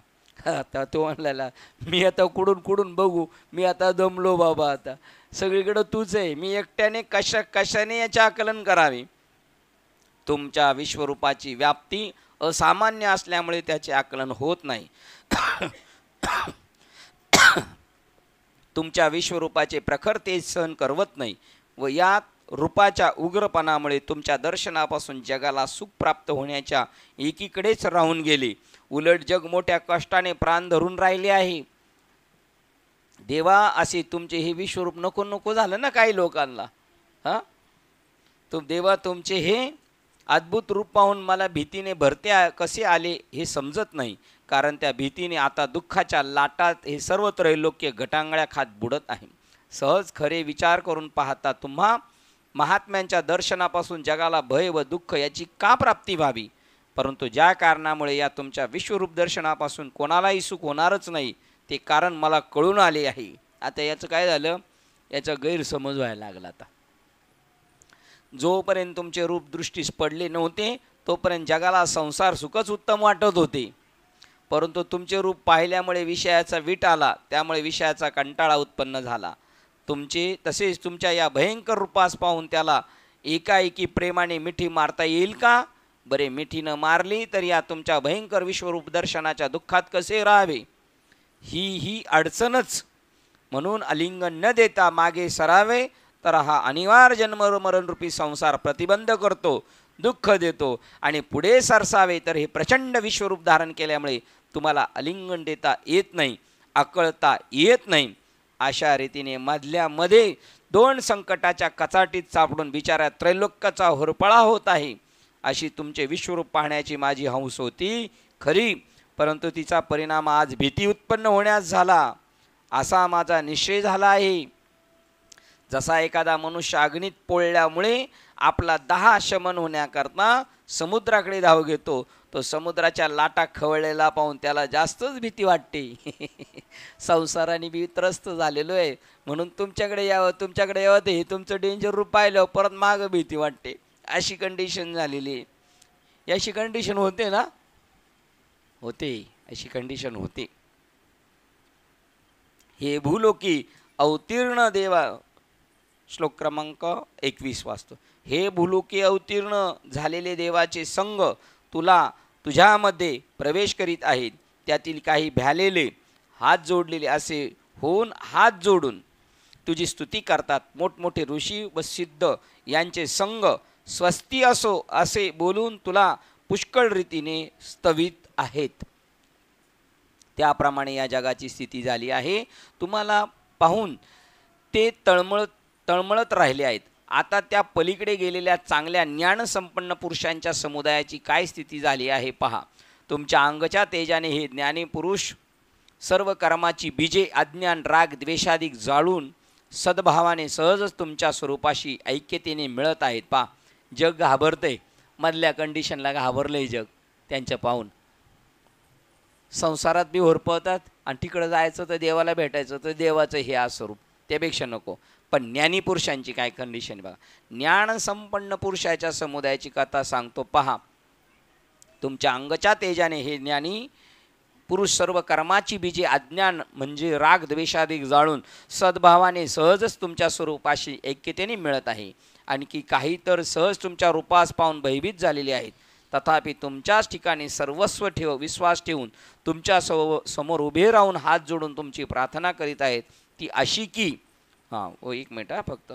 आता तो म्हणलेला, मी आता कुडून बघू, मी आता दमलो बाबा, आता सगळीकडं तूच आहे, मी एकट्याने कशाने याचे आकलन करावे. तुमच्या विश्वरूपाची व्याप्ती असामान्य असल्यामुळे त्याचे आकलन होत नाही. तुमच्या विश्वरूपाचे प्रखर तेज सहन करवत नाही, व या रूपाच्या उग्रपणामुळे तुमच्या दर्शनापासून जगाला सुख प्राप्त होण्याच्या एकीकडेच राहून गेले. उलट जग मोठ्या कष्टाने प्राण धरून राहिले आहे. देवा असे तुमचे हे विश्वरूप नको नको झालं ना काही लोकांना. देवा तुमचे हे अद्भुत रूप पाहून मला भीतीने भरते कसे आले हे समजत नाही, कारण त्या भीतीने आता दुःखाच्या लाटात हे सर्व त्रैलोक्य गटांगळ्या खात बुडत आहे. सहज खरे विचार करून पाहता तुम्हा महात्म्यांच्या दर्शनापासून जगाला भय व दुःख याची का प्राप्ती व्हावी. परंतु ज्या कारणामुळे या तुमच्या विश्वरूप दर्शनापासून कोणालाही सुख होणारच नाही ते कारण मला कळून आले आहे. आता याचं काय झालं, याचा गैरसमज व्हायला लागला. आता जोपर्यंत तुमचे रूप दृष्टीस पडले नव्हते तोपर्यंत जगाला संसार सुखच उत्तम वाटत होते. परंतु तुमचे रूप पाहिल्यामुळे विषयाचा वीट आला, त्यामुळे विषयाचा कंटाळा उत्पन्न झाला. तसेच तुमच्या या भयंकर रूपास पाहून त्याला एकाएकी प्रेमाने मिठी मारता येईल का. बरे मिठी न मारली तर या तुमच्या भयंकर विश्वरूप दर्शनाच्या दुःखात कसे राहावे. ही अडचणच म्हणून आलिंगन न देता मागे सरावे, तर हा अनिवार्य जन्ममरणरूपी संसार प्रतिबंध करतो, दुःख देतो. आणि पुढे सरसावे तर हे प्रचंड विश्वरूप धारण केल्यामुळे तुम्हाला आलिंगन देता येत नाही, आकळता येत नाही. अशा रीतीने मधल्यामध्ये दोन संकटाच्या कचाटीत सापडून बिचाऱ्या त्रैलोक्याचा होरपळा होत आहे. अशी तुमचे विश्वरूप पाहण्याची माझी हौस होती खरी, परंतु तिचा परिणाम आज भीती उत्पन्न होण्यास झाला, असा माझा निश्चय झाला आहे. जसा एखादा मनुष्य अग्नीत पोळल्यामुळे आपला दाह शमन होण्याकरता समुद्राकडे धाव घेतो, तो समुद्राच्या लाटा खवळलेला पाहून त्याला जास्तच भीती वाटते. संसाराने मी त्रस्त झालेलो आहे, म्हणून तुमच्याकडे यावं ते तुमचं डेंजर रूप पाहिलं परत मागं भीती वाटते. अशी कंडिशन झालेली आहे. अशी कंडिशन होते ना, होते, अशी कंडिशन होते. हे भूलोकी अवतीर्ण देवा, श्लोक क्रमांक 21 वाचतो. हे भूलोकी अवतीर्ण झालेले देवाचे संग तुला तुझ्यामध्ये प्रवेश करीत आहेत. त्यातील काही भ्यालेले हात जोडलेले असे होऊन हात जोडून तुझी स्तुती करतात. मोठमोठे ऋषी व सिद्ध यांचे संग स्वस्ती असो असे बोलून तुला पुष्कळ रीतीने स्तवित आहेत. त्याप्रमाणे या जगाची स्थिती झाली आहे. तुम्हाला पाहून ते तळमळत राहिले आहेत. आता त्या पलीकडे गेलेल्या चांगल्या ज्ञानसंपन्न पुरुषांच्या समुदायाची काय स्थिती झाली आहे पहा. तुमच्या अंगच्या तेजाने हे ज्ञानी पुरुष सर्व कर्माची बीजे अज्ञान राग द्वेषाधिक जाळून सद्भावाने सहजच तुमच्या स्वरूपाशी ऐक्यतेने मिळत आहेत. पहा, जग घाबरते, मधल्या कंडिशनला घाबरलंय जग त्यांच्या पाहून. संसारात बी होरपळतात आणि तिकडं जायचं तर देवाला भेटायचं तर देवाचं हे आ स्वरूप, त्यापेक्षा नको. पण ज्ञानी पुरुषांची काय कंडिशन बघा. ज्ञानसंपन्न पुरुषाच्या समुदायाची कथा सांगतो पहा. तुमच्या अंगच्या तेजाने हे ज्ञानी पुरुष सर्व कर्माची बीजे अज्ञान म्हणजे राग द्वेषाधिक जाळून सद्भावाने सहजच तुमच्या स्वरूपाशी ऐक्यतेने मिळत आहे. आणखी काही तर सहज तुमच्या रूपास पाहून भयभीत झालेले आहेत. तथापि तुमच्याच ठिकाणी सर्वस्व विश्वास ठेवून तुमच्या समोर उभे राहून हात जोडून तुमची प्रार्थना करीत आहेत. ती अशी की एक मिनिट फक्त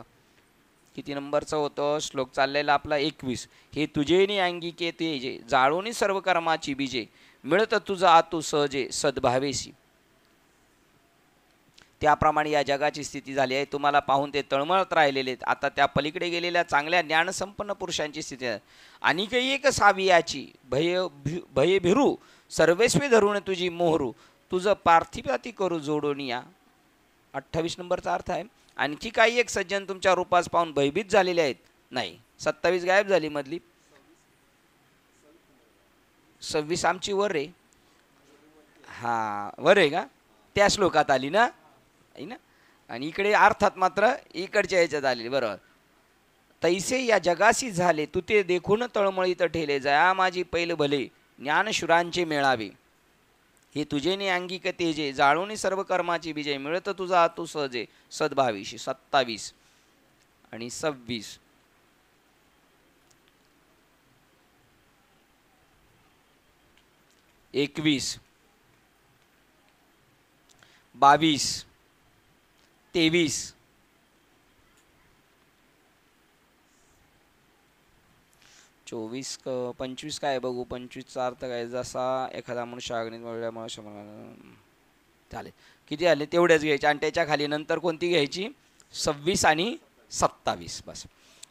किती नंबरचं होतं श्लोक चाललेला आपला 21. हे तुझेनी अंगिके तेजे जाळूनी सर्व कर्माची बीजे मिळत तुझं आतू सहजे सद्भावेसी. त्याप्रमाणे या जगाची स्थिती झाली आहे. तुम्हाला पाहून ते तळमळत राहिलेले. आता त्या पलीकडे गेलेल्या चांगल्या ज्ञानसंपन्न पुरुषांची स्थिती आहे. आणि काही एक सावी याची भय भिरू सर्वेस्वी धरून तुझी मोहरू तुझं पार्थिवाती करू जोडून या. 28 नंबरचा अर्थ आहे. आणखी काही एक सज्जन तुमच्या रूपास पाहून भयभीत झालेले आहेत. नाही, 27 गायब झाली मधली. 26 आमची वर आहे. वर आहे का, त्या श्लोकात आली ना, ना. आणि इकडे अर्थात मात्र इकडच्या ह्याच्यात आलेली. बरोबर. तैसे या जगासी झाले तू ते देखून तळमळीत ठेले जया माझी पैल भले ज्ञानशुरांचे मेळावे. हे तुझेने अंगिक तेजे जाळून सर्व कर्माची बीजे मिळत तुझा तू सहजे सद्भावीशी. 27 आणि 26. एकवीस, 22, 23, 24, 25 काय बघू. 25चा अर्थ काय, जसा एखादा मनुष्य अग्नीत वळल्यामुळे चालेल. किती आले तेवढ्याच घ्यायचे आणि त्याच्या खाली नंतर कोणती घ्यायची 26 आणि 27 बस.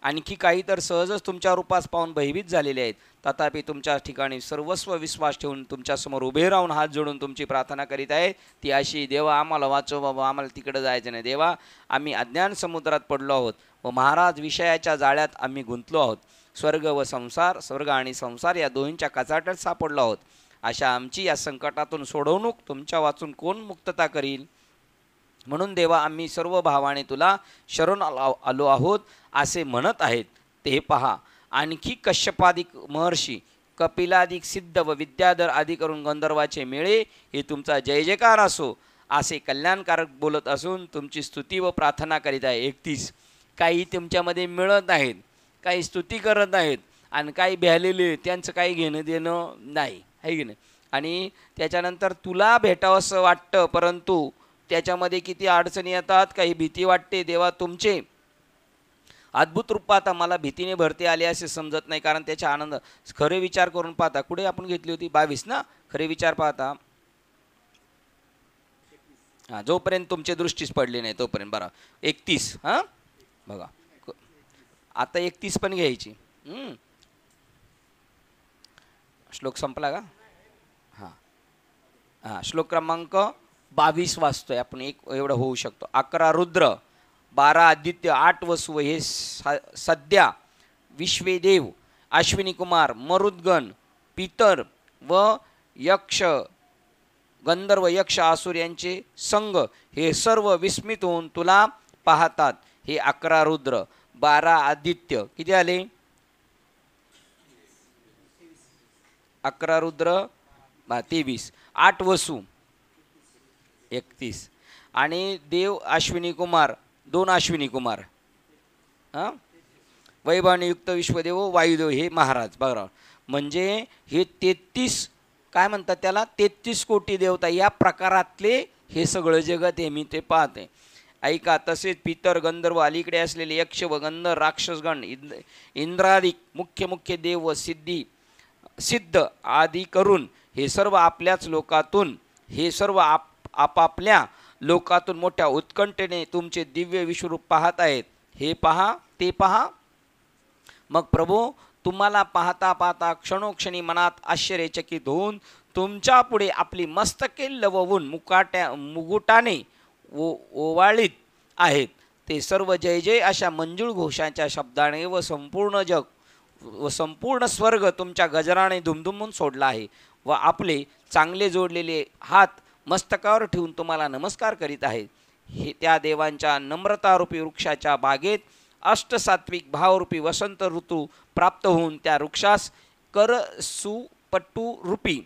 आणखी काही तर सहजच तुमच्या रूपास पाहून भयभीत झालेले आहेत. तथापि तुमच्या ठिकाणी सर्वस्व विश्वास ठेवून तुमच्यासमोर उभे राहून हात जोडून तुमची प्रार्थना करीत आहे. ती अशी, देवा आम्हाला वाचव बाबा, आम्हाला तिकडे जायचं नाही. देवा आम्ही अज्ञान समुद्रात पडलो आहोत व महाराज विषयाच्या जाळ्यात आम्ही गुंतलो आहोत. स्वर्ग व संसार, स्वर्ग आणि संसार या दोन्हींच्या कचाट्यात सापडलो आहोत. अशा आमची या संकटातून सोडवणूक तुमच्या वाचून कोण मुक्तता करील. म्हणून देवा आम्ही सर्व भावाने तुला शरण आलो आहोत असे म्हणत आहेत. ते पहा, आणखी कश्यपादिक महर्षी, कपिलादिक सिद्ध व विद्याधर आदी करून गंधर्वाचे मेळे हे तुमचा जय जयकार असो असे कल्याणकारक बोलत असून तुमची स्तुती व प्रार्थना करीत आहे. 31. काही तुमच्यामध्ये मिळत आहेत, काही स्तुती करत आहेत आणि काही भ्यालेले, त्यांचं काही घेणं देणं नाही, आहे की नाही. आणि त्याच्यानंतर तुला भेटावंसं वाटतं परंतु त्याच्यामध्ये किती अडचणी येतात, काही भीती वाटते. देवा तुमचे अद्भुत रूप पाहता मला भीतीने भरती आले असे समजत नाही, कारण त्याचा आनंद खरे विचार करून पाहता. कुठे आपण घेतली होती 22 ना, खरे विचार पाहता. हां, जोपर्यंत तुमची दृष्टीच पडली नाही तोपर्यंत. बरं 31. हां बघा आता 31 पण घ्यायची. श्लोक संपला का? हां हां, श्लोक क्रमांक 22 वाचतोय आपण. एक एवढं होऊ शकतो. 11 रुद्र, 12 आदित्य, 8 वसु, हे सध्या विश्वेदेव, अश्विनी कुमार, मरुद्गण, पितर व यक्ष, गंधर्व, यक्ष, आसुर यांचे संघ हे सर्व विस्मित होऊन तुला पाहतात. हे 11 रुद्र, 12 आदित्य, किती आले? 11 रुद्र 23, 8 वसु 31 आणि देव अश्विनी कुमार 2 अश्विनी कुमार. हां, वैभवाने युक्त विश्वदेव, वायुदेव हे महाराज. बघा म्हणजे हे 33 काय म्हणतात त्याला, 33 कोटी देवता या प्रकारातले हे सगळं जगत आहे. मी ते पाहते. ऐका, तसेच पितर, गंधर्व, अलीकडे असलेले यक्ष व गंधर्व, राक्षसगण, इंद्रादिक मुख्य मुख्य देव व सिद्ध आदी करून हे सर्व आपल्याच लोकातून, हे सर्व आपापल्या लोकातून मोठ्या उत्कंठेने तुमचे दिव्य विश्वरूप पाहत आहेत. हे पहा, ते पहा. मग प्रभू तुम्हाला पाहता पाहता क्षणोक्षणी मनात आश्चर्यचकित होऊन तुमच्या पुढे आपली मस्तके लववून मुकुटाने ओवाळीत आहेत. ते सर्व जय जय अशा मंजूळ घोषाच्या शब्दाने व संपूर्ण जग व संपूर्ण स्वर्ग तुमच्या गजराने धुमधुमून सोडला आहे व आपले चांगले जोडलेले हात मस्तकावर ठेवून तुम्हाला नमस्कार करीत आहेत. हे त्या देवांच्या नम्रतारूपी वृक्षाच्या बागेत अष्टसात्विक भावरूपी वसंत ऋतू प्राप्त होऊन त्या वृक्षास करसुपुटरूपी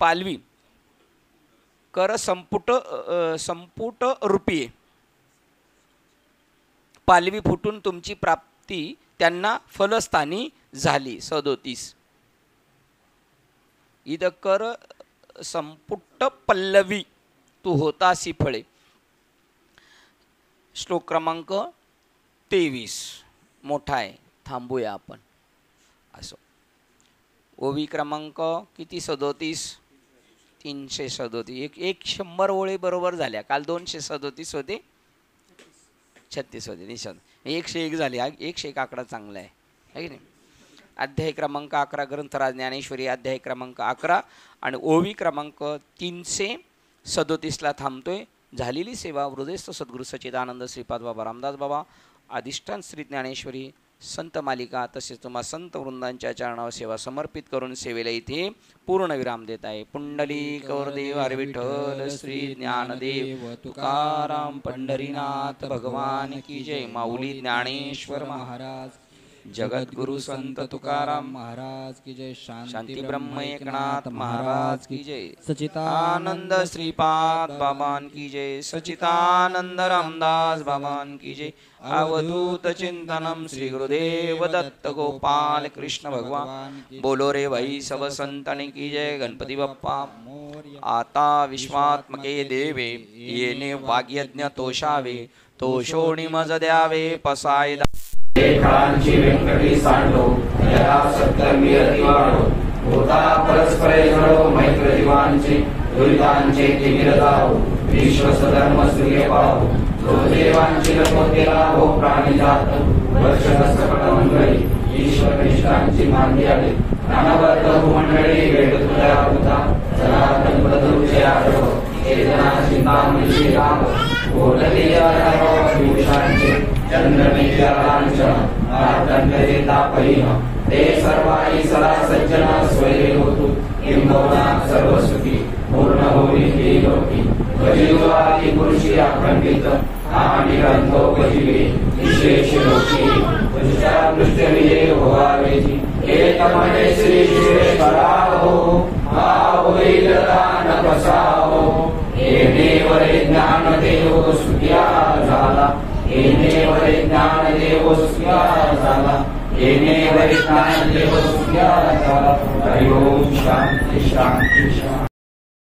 पालवी, संपुट रूपी पालवी फुटून तुमची प्राप्ती त्यांना फलस्थानी झाली. 37 इद कर संपुट पल्लवी तू होतासी फळे. श्लोक क्रमांक 23 मोठा आहे, थांबूया आपण. असो, ओवी क्रमांक किती? 37, 337. एक 100 ओळी बरोबर झाल्या. काल 237 होते, 36 होते. निशांत 101 झाले. 101 आकडा चांगला आहे, है की नाही? अध्याय क्रमांक 11 ग्रंथराज ज्ञानेश्वरी अध्याय क्रमांक 11 आणि ओवी क्रमांक 337ला थांबतोय. झालेली सेवा हृदयस्थ सद्गुरू सच्चिदानंद श्रीपाद बाबा रामदास बाबा, अधिष्ठान श्री ज्ञानेश्वरी संत मालिका तसेच तुम्हा संत वृंदांच्या चरणावर सेवा समर्पित करून सेवेला इथे पूर्णविराम देत आहे. पुंडलिक वरदेव हरी विठ्ठल श्री ज्ञानदेव तुकाराम पंढरीनाथ भगवान की जय. माऊली ज्ञानेश्वर महाराज, जगद्गुरु संत तुकाराम महाराज की जय. शांती ब्रह्म एकनाथ महाराज की जय. सचितानंद श्रीपाद बाबान की जय. सचितानंद रामदास बाबान की जय. अवधूत चिंतनम श्री गुरुदेव दत्त गोपाल कृष्ण भगवान. बोलो रे भाई सब संतन की जय. गणपती बाप्पा आता विश्वात्मके देवे येणे वाग्यज्ञ तोषावे. तोषोणी मज द्यावे पसाय लेखांची व्यंकटी सांडो या सत्कर्मी अतिवाढो. होता परस्पर घडो मैत्र जीवांचे दुरितांचे तिमिर जाओ. विश्वसधर्म सूर्य पाहो जो देवांची लपोतेला हो प्राणी जात. वर्षदस्तपट मंडळी ईश्वर निष्ठांची मांदी आले. नानाबद्ध मंडळी वेद तुझ्या होता चला गणपतुचे आढव. केतना चिंतामणी श्रीराम बोललेल्या विभूषांचे चंद्रमेच्या लांछन मार्तंडे तापहीन. ते सर्वाई सदा सज्जन स्वैरे होतु. किंबहुना सर्वसुखी पूर्ण होई हे लोकी. कलियुगादी पुरुषी अखंडित आणि ग्रंथोपजीवे विशेष लोकी. तुझ्या पृष्ठ विजय होवावेची एक म्हणे श्री विश्वेश्वरा हो. हा होईल दान बसावो. येणेवरे ज्ञान देव सुखिया झाला. येणेवरे ज्ञान देव सुखिया झाला. येणेवरे ज्ञान देव सुखिया झाला. हरि ओम शांती शांती शांती.